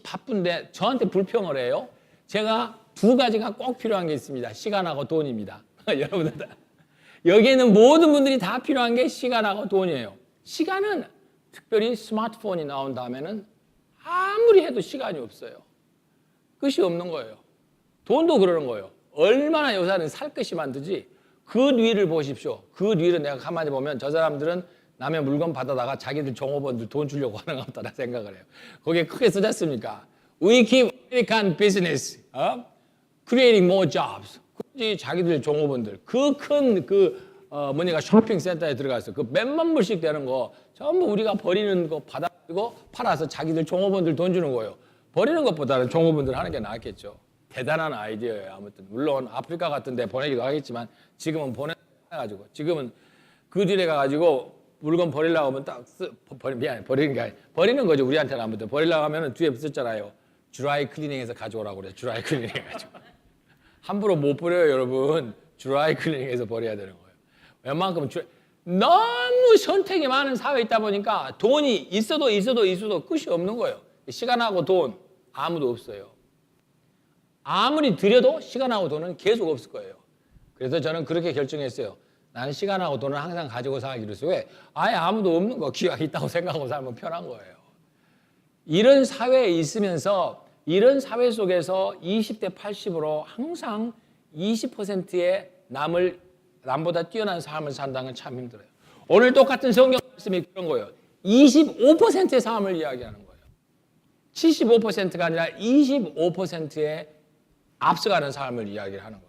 바쁜데 저한테 불평을 해요. 제가 두 가지가 꼭 필요한 게 있습니다. 시간하고 돈입니다. 여러분들 여기에는 모든 분들이 다 필요한 게 시간하고 돈이에요. 시간은 특별히 스마트폰이 나온 다음에는 아무리 해도 시간이 없어요. 끝이 없는 거예요. 돈도 그러는 거예요. 얼마나 요새는 살 것이 많듯이 그 뒤를 보십시오. 그 뒤를 내가 가만히 보면 저 사람들은 남의 물건 받아다가 자기들 종업원들 돈 주려고 하는 것 같다는 생각을 해요. 거기에 크게 써졌습니까? We keep American business, creating more jobs. 굳이 자기들 종업원들 그 큰 뭐니까 쇼핑센터에 들어가서 그 몇만 불씩 되는 거 전부 우리가 버리는 거 받아가지고 팔아서 자기들 종업원들 돈 주는 거예요. 버리는 것보다는 종업원들 하는 게 낫겠죠. 대단한 아이디어예요. 아무튼 물론 아프리카 같은 데 보내기도 하겠지만 지금은 보내가지고 지금은 그 뒤에 가가지고 물건 버리려고 하면 버리는 게 아니라 버리는 거죠. 우리한테는 아무튼 버리려고 하면은 뒤에 붙었잖아요. 드라이 클리닝에서 가져오라고 그래요. 드라이 클리닝 해가지고 함부로 못 버려요, 여러분. 드라이 클리닝에서 버려야 되는 거예요. 웬만큼 너무 선택이 많은 사회에 있다 보니까 돈이 있어도 끝이 없는 거예요. 시간하고 돈 아무도 없어요. 아무리 들여도 시간하고 돈은 계속 없을 거예요. 그래서 저는 그렇게 결정했어요. 나는 시간하고 돈을 항상 가지고 살기로 해서 왜? 아예 아무도 없는 거 기회가 있다고 생각하고 살면 편한 거예요. 이런 사회에 있으면서 이런 사회 속에서 20대 80으로 항상 20%의 남보다 뛰어난 삶을 산다는 건 참 힘들어요. 오늘 똑같은 성경 말씀이 그런 거예요. 25%의 삶을 이야기하는 거예요. 75%가 아니라 25%의 앞서가는 삶을 이야기하는 거예요.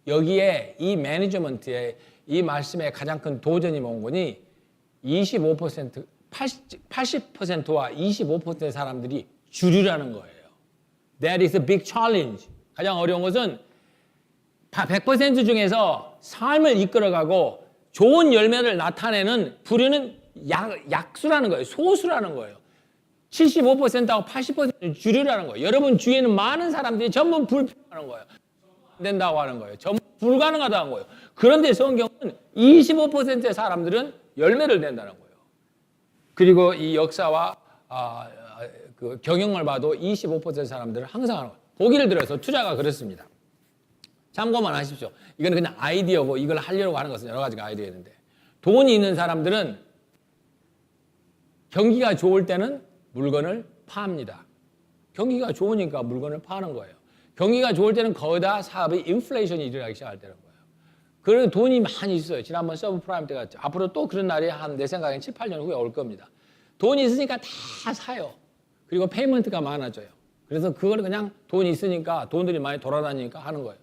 여기에 이 매니지먼트의 이 말씀의 가장 큰 도전이 뭔 거니 80%와 25%의 사람들이 주류라는 거예요. That is a big challenge. 가장 어려운 것은 100% 중에서 삶을 이끌어가고 좋은 열매를 나타내는 부류는 약수라는 거예요. 소수라는 거예요. 75%하고 80%는 주류라는 거예요. 여러분 주위에는 많은 사람들이 전부 불평하는 거예요. 안 된다고 하는 거예요. 전부 불가능하다고 하는 거예요. 그런데 성경은 25%의 사람들은 열매를 낸다는 거예요. 그리고 이 역사와 그 경영을 봐도 25%의 사람들은 항상 하는 거예요. 보기를 들어서 투자가 그렇습니다. 참고만 하십시오. 이건 그냥 아이디어고 이걸 하려고 하는 것은 여러 가지가 아이디어인데 돈이 있는 사람들은 경기가 좋을 때는 물건을 팝니다. 경기가 좋으니까 물건을 파는 거예요. 경기가 좋을 때는 거의 다 사업이 인플레이션이 일어나기 시작할 때는 거예요. 그래서 돈이 많이 있어요. 지난번 서브프라임 때 같죠. 앞으로 또 그런 날이 내 생각엔 7, 8년 후에 올 겁니다. 돈이 있으니까 다 사요. 그리고 페이먼트가 많아져요. 그래서 그걸 그냥 돈이 있으니까 돈들이 많이 돌아다니니까 하는 거예요.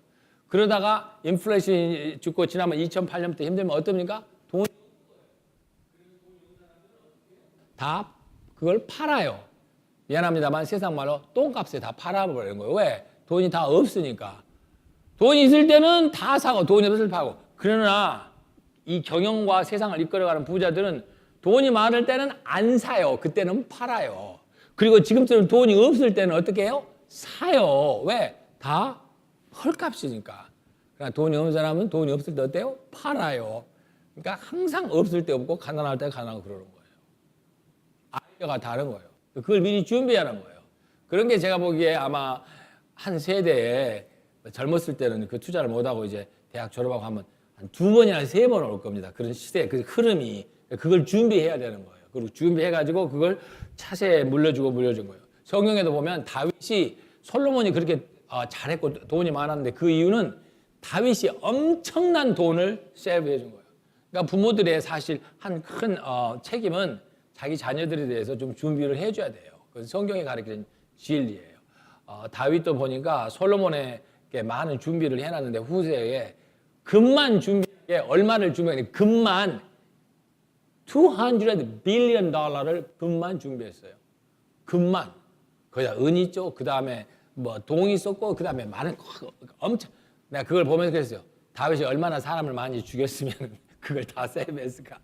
그러다가 인플레이션이 죽고 지난번 2008년 때 힘들면 어떻습니까? 돈이 다 그걸 팔아요. 미안합니다만 세상 말로 똥값에 다 팔아버리는 거예요. 왜? 돈이 다 없으니까. 돈이 있을 때는 다 사고 돈이 없을 때 파고. 그러나 이 경영과 세상을 이끌어가는 부자들은 돈이 많을 때는 안 사요. 그때는 팔아요. 그리고 지금처럼 돈이 없을 때는 어떻게 해요? 사요. 왜? 다 헐값이니까. 그러니까 돈이 없는 사람은 돈이 없을 때 어때요? 팔아요. 그러니까 항상 없을 때 없고 가난할 때 가난하고 그러는 거예요. 아이디어가 다른 거예요. 그걸 미리 준비하는 거예요. 그런 게 제가 보기에 아마 한 세대에 젊었을 때는 그 투자를 못하고 이제 대학 졸업하고 하면 한 2번이나 3번 올 겁니다. 그런 시대의 그 흐름이. 그걸 준비해야 되는 거예요. 그리고 준비해가지고 그걸 차세에 물려준 거예요. 성경에도 보면 다윗이 솔로몬이 그렇게 잘했고 돈이 많았는데 그 이유는 다윗이 엄청난 돈을 세이브해 준 거예요. 그러니까 부모들의 사실 한 큰 책임은 자기 자녀들에 대해서 좀 준비를 해줘야 돼요. 그래서 성경이 가르치는 진리예요. 다윗도 보니까 솔로몬에게 많은 준비를 해놨는데 후세에 금만 준비해 얼마를 준비했는데 금만 $200 빌리언 금만 준비했어요. 금만. 거기다 은 있죠. 그 다음에 뭐 동이 있었고 그 다음에 많은 엄청 내가 그걸 보면서 그랬어요. 다윗이 얼마나 사람을 많이 죽였으면 그걸 다 세임했을까?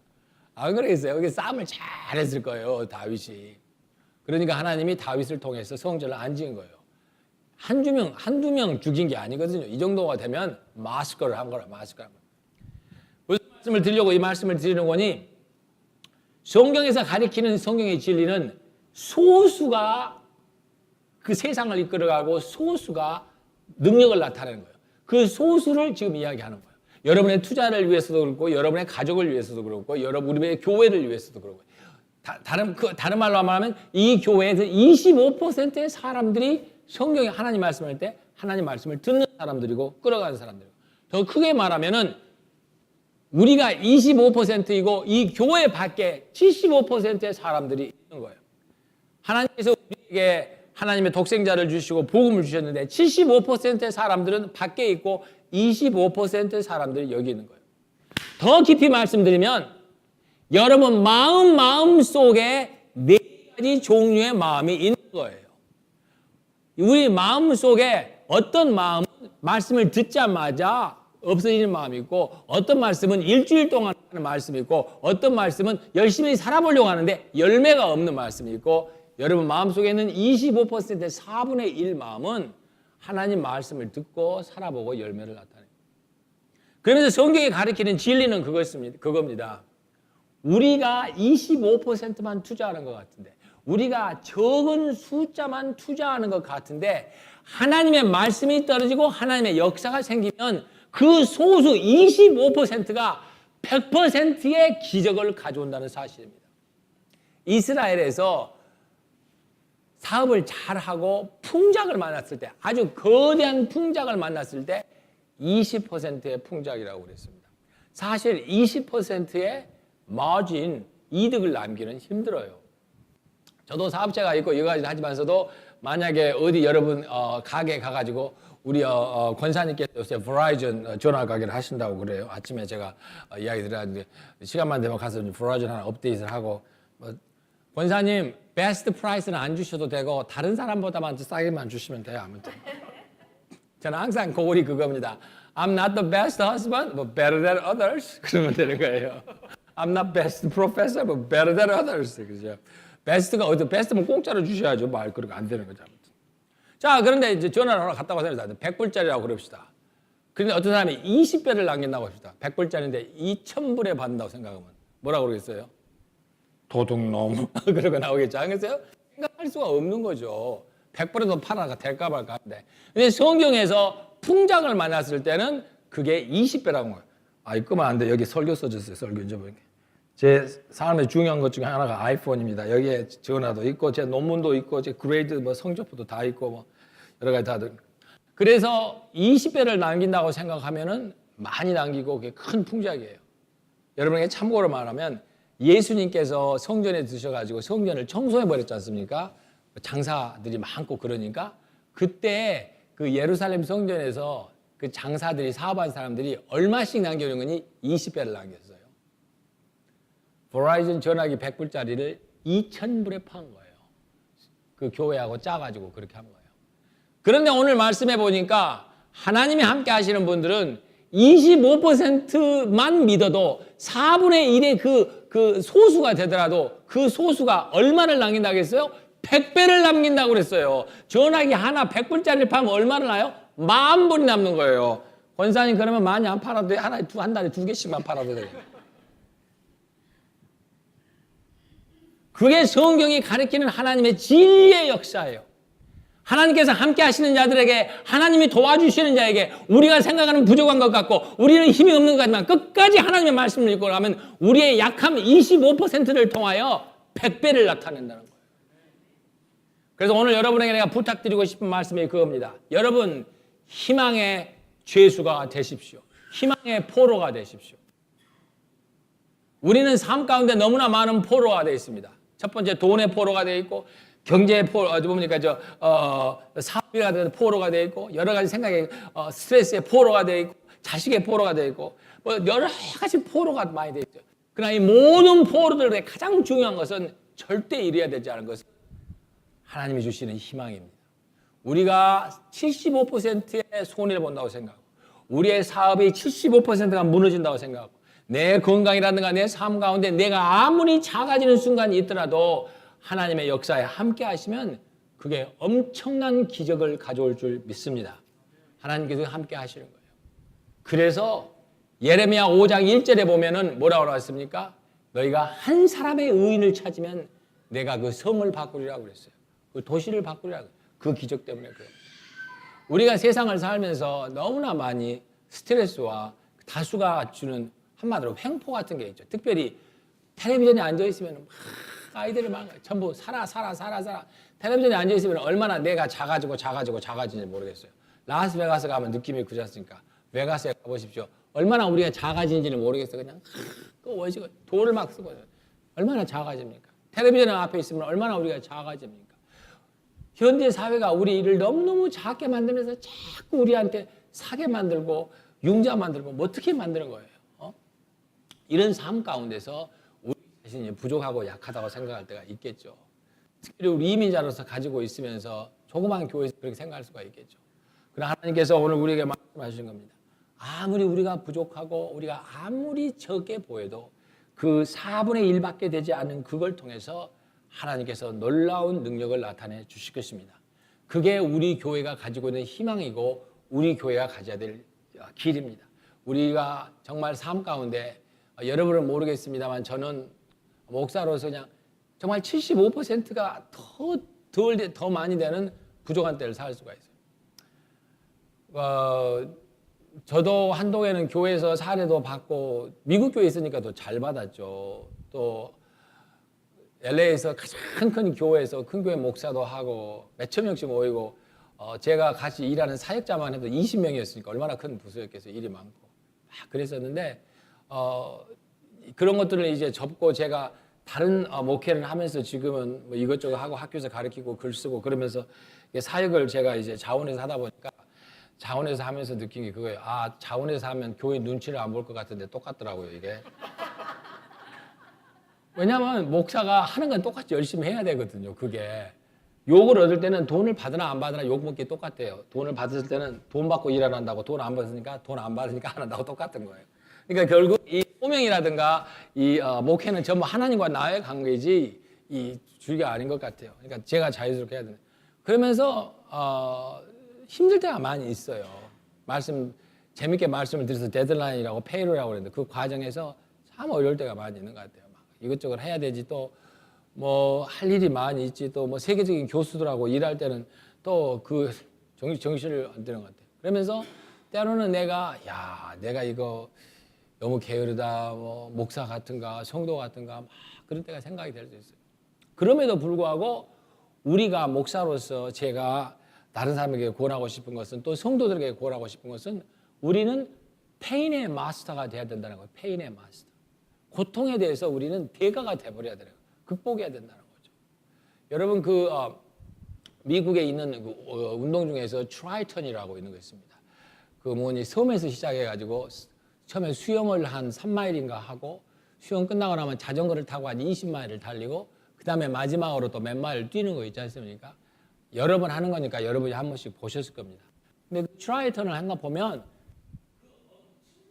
안 그러겠어요. 여기 싸움을 잘했을 거예요, 다윗이. 그러니까 하나님이 다윗을 통해서 성전을 안 지은 거예요. 한두 명 죽인 게 아니거든요. 이 정도가 되면 마스커를 한 거라, 마스커를 한 거라. 무슨 말씀을 드리려고 이 말씀을 드리는 거니? 성경에서 가리키는 성경의 진리는 소수가 그 세상을 이끌어가고 소수가 능력을 나타내는 거예요. 그 소수를 지금 이야기하는 거예요. 여러분의 투자를 위해서도 그렇고, 여러분의 가족을 위해서도 그렇고, 우리의 교회를 위해서도 그렇고. 다른 말로 말하면 이 교회에서 25%의 사람들이 성경에 하나님 말씀할 때 하나님 말씀을 듣는 사람들이고 끌어가는 사람들이고, 더 크게 말하면은 우리가 25%이고 이 교회 밖에 75%의 사람들이 있는 거예요. 하나님께서 우리에게 하나님의 독생자를 주시고 복음을 주셨는데 75%의 사람들은 밖에 있고 25%의 사람들이 여기 있는 거예요. 더 깊이 말씀드리면 여러분 마음 속에 4가지 종류의 마음이 있는 거예요. 우리 마음 속에 어떤 마음은 말씀을 듣자마자 없어지는 마음이 있고, 어떤 말씀은 일주일 동안 하는 말씀이 있고, 어떤 말씀은 열심히 살아보려고 하는데 열매가 없는 말씀이 있고, 여러분 마음속에 있는 25%의 4분의 1 마음은 하나님 말씀을 듣고 살아보고 열매를 나타내요. 그러면서 성경이 가리키는 진리는 그겁니다. 우리가 25%만 투자하는 것 같은데, 우리가 적은 숫자만 투자하는 것 같은데, 하나님의 말씀이 떨어지고 하나님의 역사가 생기면 그 소수 25%가 100%의 기적을 가져온다는 사실입니다. 이스라엘에서 사업을 잘하고 풍작을 만났을 때, 아주 거대한 풍작을 만났을 때 20%의 풍작이라고 그랬습니다. 사실 20%의 마진, 이득을 남기는 힘들어요. 저도 사업체가 있고 여러 가지 하지만서도 만약에 어디 여러분 가게 가가지고 우리 권사님께서 요새 버라이즌 전화 가게를 하신다고 그래요. 아침에 제가 이야기 드렸는데 시간만 되면 가서 버라이즌 하나 업데이트를 하고, 권사님 베스트 프라이스는 안 주셔도 되고 다른 사람보다만 싸게만 주시면 돼요. 아무튼 저는 항상 고글이 그겁니다. I'm not the best husband, but better than others. 그러면 되는 거예요. I'm not best professor, but better than others. 그죠? 베스트가 어디 베스트면 공짜로 주셔야죠. 말 그렇게 안 되는 거죠. 아무튼. 자, 그런데 이제 전화를 하나 갔다고 생각해요. 100불짜리라고 그럽시다. 그런데 어떤 사람이 20배를 남긴다고 합시다. 100불짜리인데 2,000불에 받는다고 생각하면 뭐라고 그러겠어요? 도둑놈. 그러고 나오겠죠. 안 그랬어요? 생각할 수가 없는 거죠. 100불에도 팔아가 될까 말까 하는데. 근데 성경에서 풍작을 만났을 때는 그게 20배라고 한 거예요. 아, 이거만 안 돼. 여기 설교 써졌어요. 설교 잊어버린 게. 제 삶의 중요한 것 중에 하나가 아이폰입니다. 여기에 전화도 있고, 제 논문도 있고, 제 그레이드 뭐 성적표도 다 있고, 뭐 여러 가지 다들. 그래서 20배를 남긴다고 생각하면은 많이 남기고 그게 큰 풍작이에요. 여러분에게 참고로 말하면 예수님께서 성전에 드셔가지고 성전을 청소해 버렸지 않습니까? 장사들이 많고 그러니까 그때 그 예루살렘 성전에서 그 장사들이 사업한 사람들이 얼마씩 남겨놓은 거니? 20배를 남겼어요. 버라이즌 전화기 100불짜리를 2,000불에 판 거예요. 그 교회하고 짜가지고 그렇게 한 거예요. 그런데 오늘 말씀해 보니까 하나님이 함께 하시는 분들은 25%만 믿어도 4분의 1의 그 소수가 되더라도 그 소수가 얼마를 남긴다고 했어요? 100배를 남긴다고 그랬어요. 전화기 하나 100불짜리를 파면 얼마를 나요? 10,000불이 남는 거예요. 권사님 그러면 많이 안 팔아도 돼. 한 달에 2개씩만 팔아도 돼요. 그게 성경이 가리키는 하나님의 진리의 역사예요. 하나님께서 함께 하시는 자들에게, 하나님이 도와주시는 자에게 우리가 생각하는 부족한 것 같고 우리는 힘이 없는 것 같지만 끝까지 하나님의 말씀을 읽고 나면 우리의 약함 25%를 통하여 100배를 나타낸다는 거예요. 그래서 오늘 여러분에게 내가 부탁드리고 싶은 말씀이 그겁니다. 여러분 희망의 죄수가 되십시오. 희망의 포로가 되십시오. 우리는 삶 가운데 너무나 많은 포로가 되어 있습니다. 첫 번째 돈의 포로가 되어 있고, 경제의 포로, 뭡니까, 사업이가 되어 포로가 되어 있고, 여러 가지 생각의 스트레스의 포로가 되어 있고, 자식의 포로가 되어 있고, 뭐 여러 가지 포로가 많이 되어 있죠. 그러나 이 모든 포로들의 가장 중요한 것은 절대 이래야 되지 않은 것은 하나님이 주시는 희망입니다. 우리가 75%의 손해를 본다고 생각하고 우리의 사업이 75%가 무너진다고 생각하고 내 건강이라든가 내 삶 가운데 내가 아무리 작아지는 순간이 있더라도 하나님의 역사에 함께 하시면 그게 엄청난 기적을 가져올 줄 믿습니다. 하나님께서 함께 하시는 거예요. 그래서 예레미야 5장 1절에 보면은 뭐라고 나왔습니까? 너희가 한 사람의 의인을 찾으면 내가 그 성을 바꾸리라고 그랬어요. 그 도시를 바꾸리라고. 그 기적 때문에 그래요. 우리가 세상을 살면서 너무나 많이 스트레스와 다수가 주는 한마디로 횡포 같은 게 있죠. 특별히 텔레비전에 앉아있으면 막 아이들이 막 전부 살아. 텔레비전에 앉아있으면 얼마나 내가 작아지는지 모르겠어요. 라스베가스 가면 느낌이 그지 않습니까? 베가스에 가보십시오. 얼마나 우리가 작아지는지는 모르겠어요. 그냥 워지고 돌을 막 쓰고 얼마나 작아집니까? 텔레비전 앞에 있으면 얼마나 우리가 작아집니까? 현대 사회가 우리를 너무너무 작게 만들면서 자꾸 우리한테 사게 만들고 융자 만들고 뭐 어떻게 만드는 거예요? 이런 삶 가운데서 우리 자신이 부족하고 약하다고 생각할 때가 있겠죠. 특히 우리 이민자로서 가지고 있으면서 조그만 교회에서 그렇게 생각할 수가 있겠죠. 그러나 하나님께서 오늘 우리에게 말씀하시는 겁니다. 아무리 우리가 부족하고 우리가 아무리 적게 보여도 그 4분의 1밖에 되지 않은 그걸 통해서 하나님께서 놀라운 능력을 나타내 주실 것입니다. 그게 우리 교회가 가지고 있는 희망이고 우리 교회가 가져야 될 길입니다. 우리가 정말 삶 가운데 여러분은 모르겠습니다만 저는 목사로서 그냥 정말 75%가 더 많이 되는 부족한 때를 살 수가 있어요. 저도 한동에는 교회에서 사례도 받고 미국 교회에 있으니까 더 잘 받았죠. 또 LA에서 가장 큰 교회에서 큰 교회 목사도 하고 몇천 명씩 모이고 제가 같이 일하는 사역자만 해도 20명이었으니까 얼마나 큰 부서였겠어요. 일이 많고 막 그랬었는데 그런 것들을 이제 접고 제가 다른 목회를 하면서 지금은 뭐 이것저것 하고 학교에서 가르치고 글 쓰고 그러면서 사역을 제가 이제 자원에서 하다 보니까 자원에서 하면서 느낀 게 그거예요. 아, 자원에서 하면 교회 눈치를 안 볼 것 같은데 똑같더라고요, 이게. 왜냐하면 목사가 하는 건 똑같이 열심히 해야 되거든요, 그게. 욕을 얻을 때는 돈을 받으나 안 받으나 욕 먹기 똑같아요. 돈을 받았을 때는 돈 받고 일 안 한다고 돈 안 받으니까 돈 안 받으니까 안 한다고 똑같은 거예요. 그러니까 결국 이 소명이라든가 이 목회는 전부 하나님과 나의 관계지 이 주의가 아닌 것 같아요. 그러니까 제가 자유스럽게 해야 되는. 그러면서 힘들 때가 많이 있어요. 재밌게 말씀을 드려서 데드라인이라고 페이로라고 그랬는데 그 과정에서 참 어려울 때가 많이 있는 것 같아요. 막 이것저것 해야 되지 또 뭐 할 일이 많이 있지 또 뭐 세계적인 교수들하고 일할 때는 또 그 정신을 안 드는 것 같아요. 그러면서 때로는 내가 이거 너무 게으르다, 뭐 목사 같은가, 성도 같은가 막 그런 때가 생각이 될 수 있어요. 그럼에도 불구하고 우리가 목사로서 제가 다른 사람에게 권하고 싶은 것은 또 성도들에게 권하고 싶은 것은 우리는 페인의 마스터가 돼야 된다는 거예요. 페인의 마스터. 고통에 대해서 우리는 대가가 돼버려야 되는 거예요. 극복해야 된다는 거죠. 여러분 미국에 있는 운동 중에서 트라이턴이라고 있는 거 있습니다. 섬에서 시작해가지고 처음에 수영을 한 3마일인가 하고 수영 끝나고 나면 자전거를 타고 한 20마일을 달리고 그 다음에 마지막으로 또 몇 마일 뛰는 거 있지 않습니까? 여러 번 하는 거니까 여러분이 한 번씩 보셨을 겁니다. 근데 트라이턴을 한 거 보면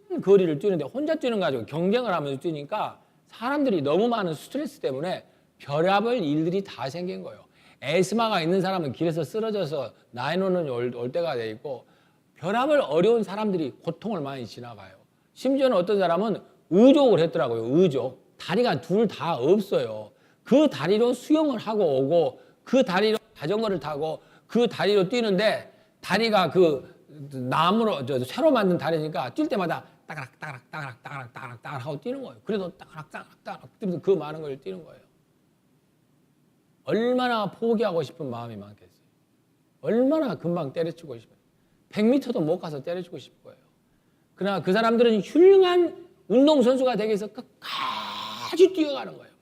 큰 거리를 뛰는데 혼자 뛰는 거 가지고 경쟁을 하면서 뛰니까 사람들이 너무 많은 스트레스 때문에 별의별 일들이 다 생긴 거예요. 에스마가 있는 사람은 길에서 쓰러져서 나이노는 올 때가 돼 있고 별의별 어려운 사람들이 고통을 많이 지나가요. 심지어는 어떤 사람은 의족을 했더라고요. 의족. 다리가 둘 다 없어요. 그 다리로 수영을 하고 오고 그 다리로 자전거를 타고 그 다리로 뛰는데 다리가 그 나무로 새로 만든 다리니까 뛸 때마다 따가락 하고 뛰는 거예요. 그래도 따가락 뛰면서 그 많은 걸 뛰는 거예요. 얼마나 포기하고 싶은 마음이 많겠어요. 얼마나 금방 때려치고 싶어요. 100m도 못 가서 때려치고 싶을 거예요. 그러나 그 사람들은 훌륭한 운동선수가 되기 위해서 끝까지 뛰어가는 거예요.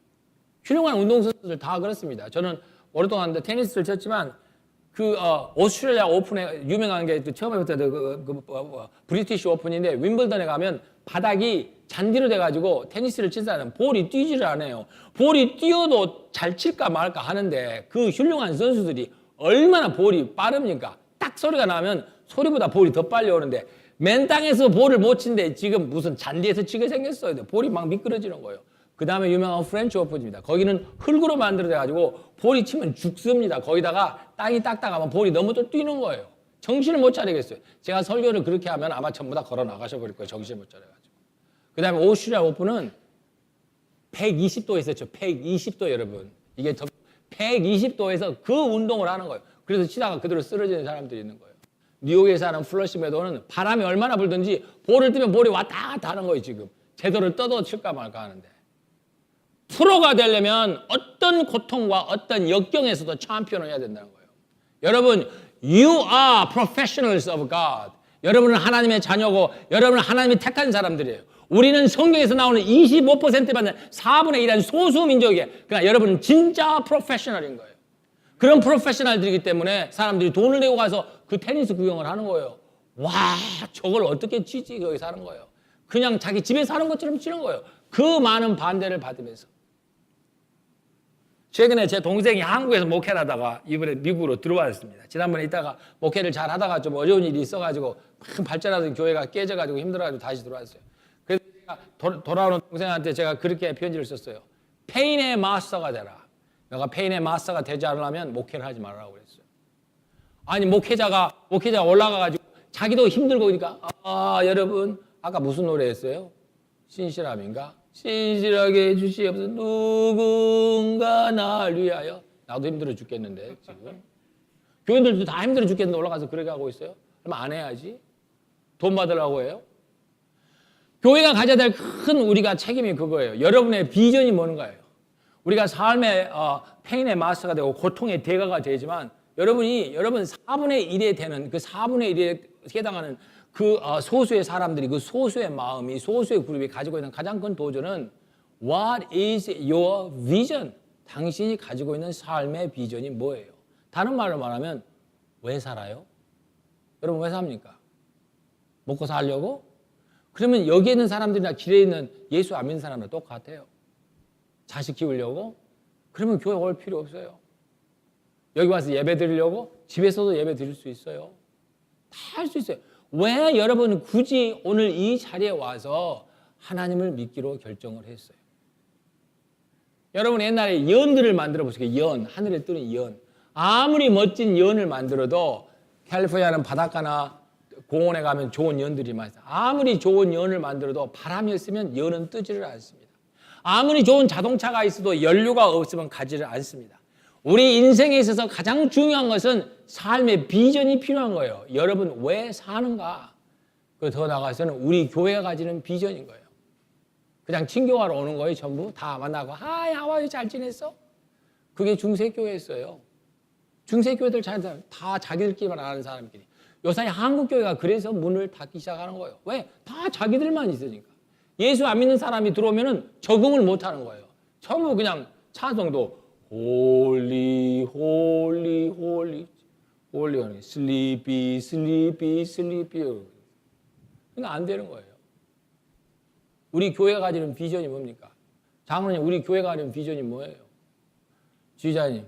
훌륭한 운동선수들 다 그렇습니다. 저는 오랫동안 테니스를 쳤지만 오스트레일리아 오픈에 유명한 게 처음에부터 브리티시 오픈인데 윈블던에 가면 바닥이 잔디로 돼가지고 테니스를 치다는 볼이 뛰지를 않아요. 볼이 뛰어도 잘 칠까 말까 하는데 그 훌륭한 선수들이 얼마나 볼이 빠릅니까? 딱 소리가 나면 소리보다 볼이 더 빨리 오는데 맨 땅에서 볼을 못 친데 지금 무슨 잔디에서 치게 생겼어요. 볼이 막 미끄러지는 거예요. 그 다음에 유명한 프렌치 오픈입니다. 거기는 흙으로 만들어져가지고 볼이 치면 죽습니다. 거기다가 땅이 딱딱하면 볼이 너무 또 뛰는 거예요. 정신을 못 차리겠어요. 제가 설교를 그렇게 하면 아마 전부 다 걸어 나가셔 버릴 거예요. 정신을 못 차려가지고. 그 다음에 오스트리아 오픈은 120도 있었죠. 120도 여러분. 이게 120도에서 그 운동을 하는 거예요. 그래서 치다가 그대로 쓰러지는 사람들이 있는 거예요. 뉴욕에 사는 플러시 매도는 바람이 얼마나 불든지 볼을 뜨면 볼이 왔다 갔다 하는 거예요. 지금. 제대로 떠도 칠까 말까 하는데. 프로가 되려면 어떤 고통과 어떤 역경에서도 챔피언을 해야 된다는 거예요. 여러분, you are professionals of God. 여러분은 하나님의 자녀고 여러분은 하나님이 택한 사람들이에요. 우리는 성경에서 나오는 25% 받는 4분의 1한 소수 민족이에요. 그러니까 여러분은 진짜 프로페셔널인 거예요. 그런 프로페셔널들이기 때문에 사람들이 돈을 내고 가서 그 테니스 구경을 하는 거예요. 와, 저걸 어떻게 치지? 거기 사는 거예요. 그냥 자기 집에 사는 것처럼 치는 거예요. 그 많은 반대를 받으면서. 최근에 제 동생이 한국에서 목회를 하다가 이번에 미국으로 들어왔습니다. 지난번에 있다가 목회를 잘 하다가 좀 어려운 일이 있어가지고 막 발전하던 교회가 깨져가지고 힘들어가지고 다시 들어왔어요. 그래서 제가 돌아오는 동생한테 제가 그렇게 편지를 썼어요. 페인의 마스터가 되라. 내가 페인의 마스터가 되지 않으려면 목회를 하지 말라고 그랬어요. 아니 목회자가 올라가가지고 자기도 힘들고 그러니까 여러분 아까 무슨 노래 했어요? 신실함인가? 신실하게 해주시옵소서. 누군가 날 위하여. 나도 힘들어 죽겠는데 지금. 교인들도 다 힘들어 죽겠는데 올라가서 그렇게 하고 있어요. 그럼 안 해야지. 돈 받으려고 해요. 교회가 가져야 될 큰 우리가 책임이 그거예요. 여러분의 비전이 뭔가요? 우리가 삶의 페인의 마스터가 되고 고통의 대가가 되지만 여러분 4분의 1에 되는 그 4분의 1에 해당하는 그 소수의 사람들이 그 소수의 마음이 소수의 그룹이 가지고 있는 가장 큰 도전은 What is your vision? 당신이 가지고 있는 삶의 비전이 뭐예요? 다른 말로 말하면 왜 살아요? 여러분 왜 삽니까? 먹고 살려고? 그러면 여기에 있는 사람들이나 길에 있는 예수 안 믿는 사람은 똑같아요. 자식 키우려고? 그러면 교회 올 필요 없어요. 여기 와서 예배 드리려고? 집에서도 예배 드릴 수 있어요. 다 할 수 있어요. 왜 여러분 굳이 오늘 이 자리에 와서 하나님을 믿기로 결정을 했어요? 여러분 옛날에 연들을 만들어 보세요. 연, 하늘에 뜨는 연. 아무리 멋진 연을 만들어도 캘리포니아는 바닷가나 공원에 가면 좋은 연들이 많아요. 아무리 좋은 연을 만들어도 바람이 없으면 연은 뜨지를 않습니다. 아무리 좋은 자동차가 있어도 연료가 없으면 가지를 않습니다. 우리 인생에 있어서 가장 중요한 것은 삶의 비전이 필요한 거예요. 여러분 왜 사는가? 더 나아가서는 우리 교회가 가지는 비전인 거예요. 그냥 친교하러 오는 거예요. 전부 다 만나고 하이 하와이 잘 지냈어? 그게 중세교회였어요. 중세교회들 다 자기들끼리만 아는 사람끼리. 요새 한국교회가 그래서 문을 닫기 시작하는 거예요. 왜? 다 자기들만 있으니까. 예수 안 믿는 사람이 들어오면 적응을 못하는 거예요. 전부 그냥 찬송도 홀리 홀리 홀리 홀리 슬리피 슬리피 슬리피 그러니까 안 되는 거예요. 우리 교회가 가지는 비전이 뭡니까? 장로님 우리 교회가 가지는 비전이 뭐예요? 지휘자님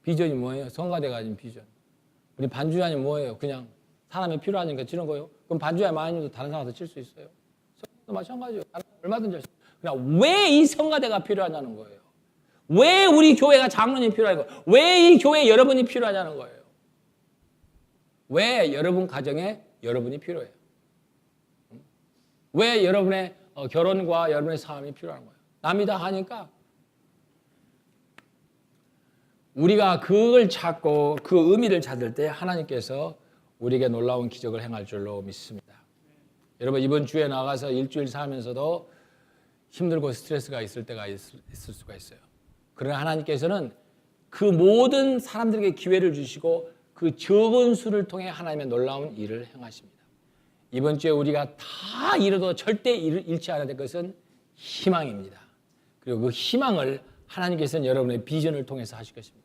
비전이 뭐예요? 성가대가 가진 비전. 우리 반주자님 뭐예요? 그냥 사람이 필요하니까 치는 거예요? 그럼 반주자 마님도 다른 사람한테 칠 수 있어요? 성가도 마찬가지예요. 얼마든지 할 수 있어요. 그냥 왜 이 성가대가 필요하냐는 거예요. 왜 우리 교회가 장로님이 필요하고 왜 이 교회에 여러분이 필요하냐는 거예요. 왜 여러분 가정에 여러분이 필요해요. 왜 여러분의 결혼과 여러분의 삶이 필요한 거예요. 남이 다 하니까 우리가 그걸 찾고 그 의미를 찾을 때 하나님께서 우리에게 놀라운 기적을 행할 줄로 믿습니다. 여러분 이번 주에 나가서 일주일 살면서도 힘들고 스트레스가 있을 때가 있을 수가 있어요. 그러나 하나님께서는 그 모든 사람들에게 기회를 주시고 그 적은 수를 통해 하나님의 놀라운 일을 행하십니다. 이번 주에 우리가 다 잃어도 절대 잃지 않아야 될 것은 희망입니다. 그리고 그 희망을 하나님께서는 여러분의 비전을 통해서 하실 것입니다.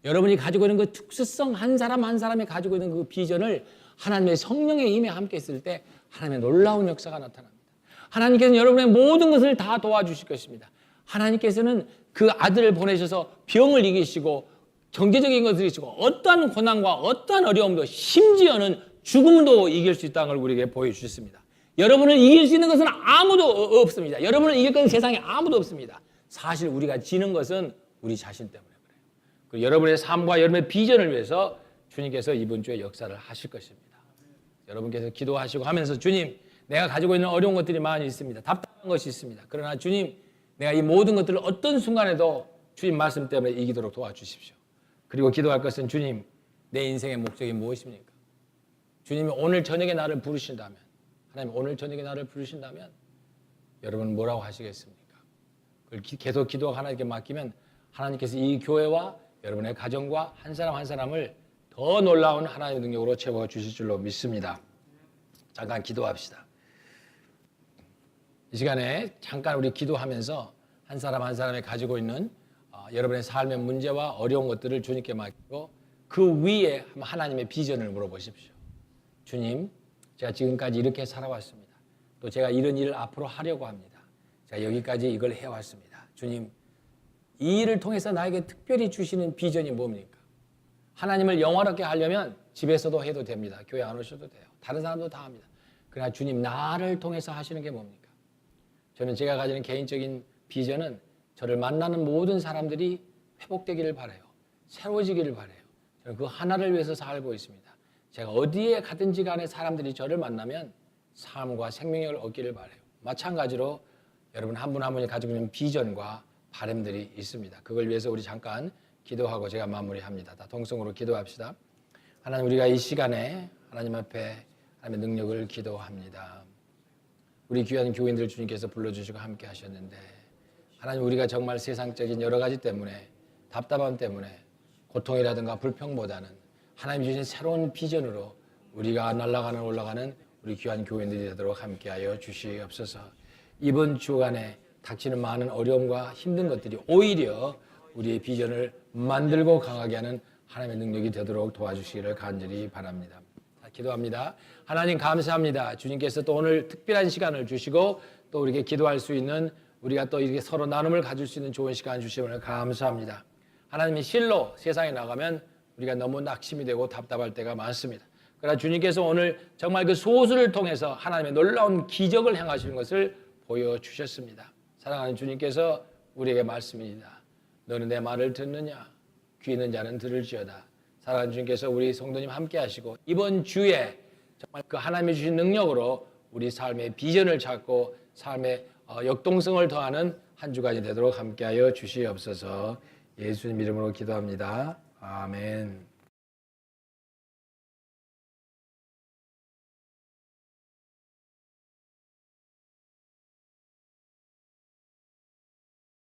여러분이 가지고 있는 그 특수성 한 사람 한 사람이 가지고 있는 그 비전을 하나님의 성령의 힘에 함께 있을 때 하나님의 놀라운 역사가 나타납니다. 하나님께서는 여러분의 모든 것을 다 도와주실 것입니다. 하나님께서는 그 아들을 보내셔서 병을 이기시고 경제적인 것을 이기시고 어떠한 고난과 어떠한 어려움도 심지어는 죽음도 이길 수 있다는 걸 우리에게 보여주셨습니다. 여러분을 이길 수 있는 것은 아무도 없습니다. 여러분을 이길 것은 세상에 아무도 없습니다. 사실 우리가 지는 것은 우리 자신 때문에 그래요. 그리고 여러분의 삶과 여러분의 비전을 위해서 주님께서 이번 주에 역사를 하실 것입니다. 여러분께서 기도하시고 하면서 주님, 내가 가지고 있는 어려운 것들이 많이 있습니다. 답답한 것이 있습니다. 그러나 주님, 내가 이 모든 것들을 어떤 순간에도 주님 말씀 때문에 이기도록 도와주십시오. 그리고 기도할 것은 주님, 내 인생의 목적이 무엇입니까? 주님이 오늘 저녁에 나를 부르신다면, 하나님 오늘 저녁에 나를 부르신다면 여러분 뭐라고 하시겠습니까? 그걸 계속 기도하고 하나님께 맡기면 하나님께서 이 교회와 여러분의 가정과 한 사람 한 사람을 더 놀라운 하나님의 능력으로 채워 주실 줄로 믿습니다. 잠깐 기도합시다. 이 시간에 잠깐 우리 기도하면서 한 사람 한 사람이 가지고 있는 여러분의 삶의 문제와 어려운 것들을 주님께 맡기고 그 위에 하나님의 비전을 물어보십시오. 주님, 제가 지금까지 이렇게 살아왔습니다. 또 제가 이런 일을 앞으로 하려고 합니다. 제가 여기까지 이걸 해왔습니다. 주님, 이 일을 통해서 나에게 특별히 주시는 비전이 뭡니까? 하나님을 영화롭게 하려면 집에서도 해도 됩니다. 교회 안 오셔도 돼요. 다른 사람도 다 합니다. 그러나 주님, 나를 통해서 하시는 게 뭡니까? 저는 제가 가지는 개인적인 비전은 저를 만나는 모든 사람들이 회복되기를 바라요. 새로워지기를 바라요. 저는 그 하나를 위해서 살고 있습니다. 제가 어디에 가든지 간에 사람들이 저를 만나면 삶과 생명력을 얻기를 바라요. 마찬가지로 여러분 한 분 한 분이 가지고 있는 비전과 바람들이 있습니다. 그걸 위해서 우리 잠깐 기도하고 제가 마무리합니다. 다 동성으로 기도합시다. 하나님, 우리가 이 시간에 하나님 앞에 하나님의 능력을 기도합니다. 우리 귀한 교인들 주님께서 불러주시고 함께 하셨는데 하나님, 우리가 정말 세상적인 여러 가지 때문에 답답함 때문에 고통이라든가 불평보다는 하나님 주신 새로운 비전으로 우리가 날아가는 올라가는 우리 귀한 교인들이 되도록 함께하여 주시옵소서. 이번 주간에 닥치는 많은 어려움과 힘든 것들이 오히려 우리의 비전을 만들고 강하게 하는 하나님의 능력이 되도록 도와주시기를 간절히 바랍니다. 기도합니다. 하나님 감사합니다. 주님께서 또 오늘 특별한 시간을 주시고 또 우리에게 기도할 수 있는 우리가 또 이렇게 서로 나눔을 가질 수 있는 좋은 시간 주심을 감사합니다. 하나님이 실로 세상에 나가면 우리가 너무 낙심이 되고 답답할 때가 많습니다. 그러나 주님께서 오늘 정말 그 소수를 통해서 하나님의 놀라운 기적을 행하시는 것을 보여주셨습니다. 사랑하는 주님께서 우리에게 말씀입니다. 너는 내 말을 듣느냐? 귀 있는 자는 들을지어다. 사랑하는 주님께서 우리 성도님 함께 하시고 이번 주에 정말 그 하나님이 주신 능력으로 우리 삶의 비전을 찾고 삶의 역동성을 더하는 한 주간이 되도록 함께하여 주시옵소서. 예수님 이름으로 기도합니다. 아멘.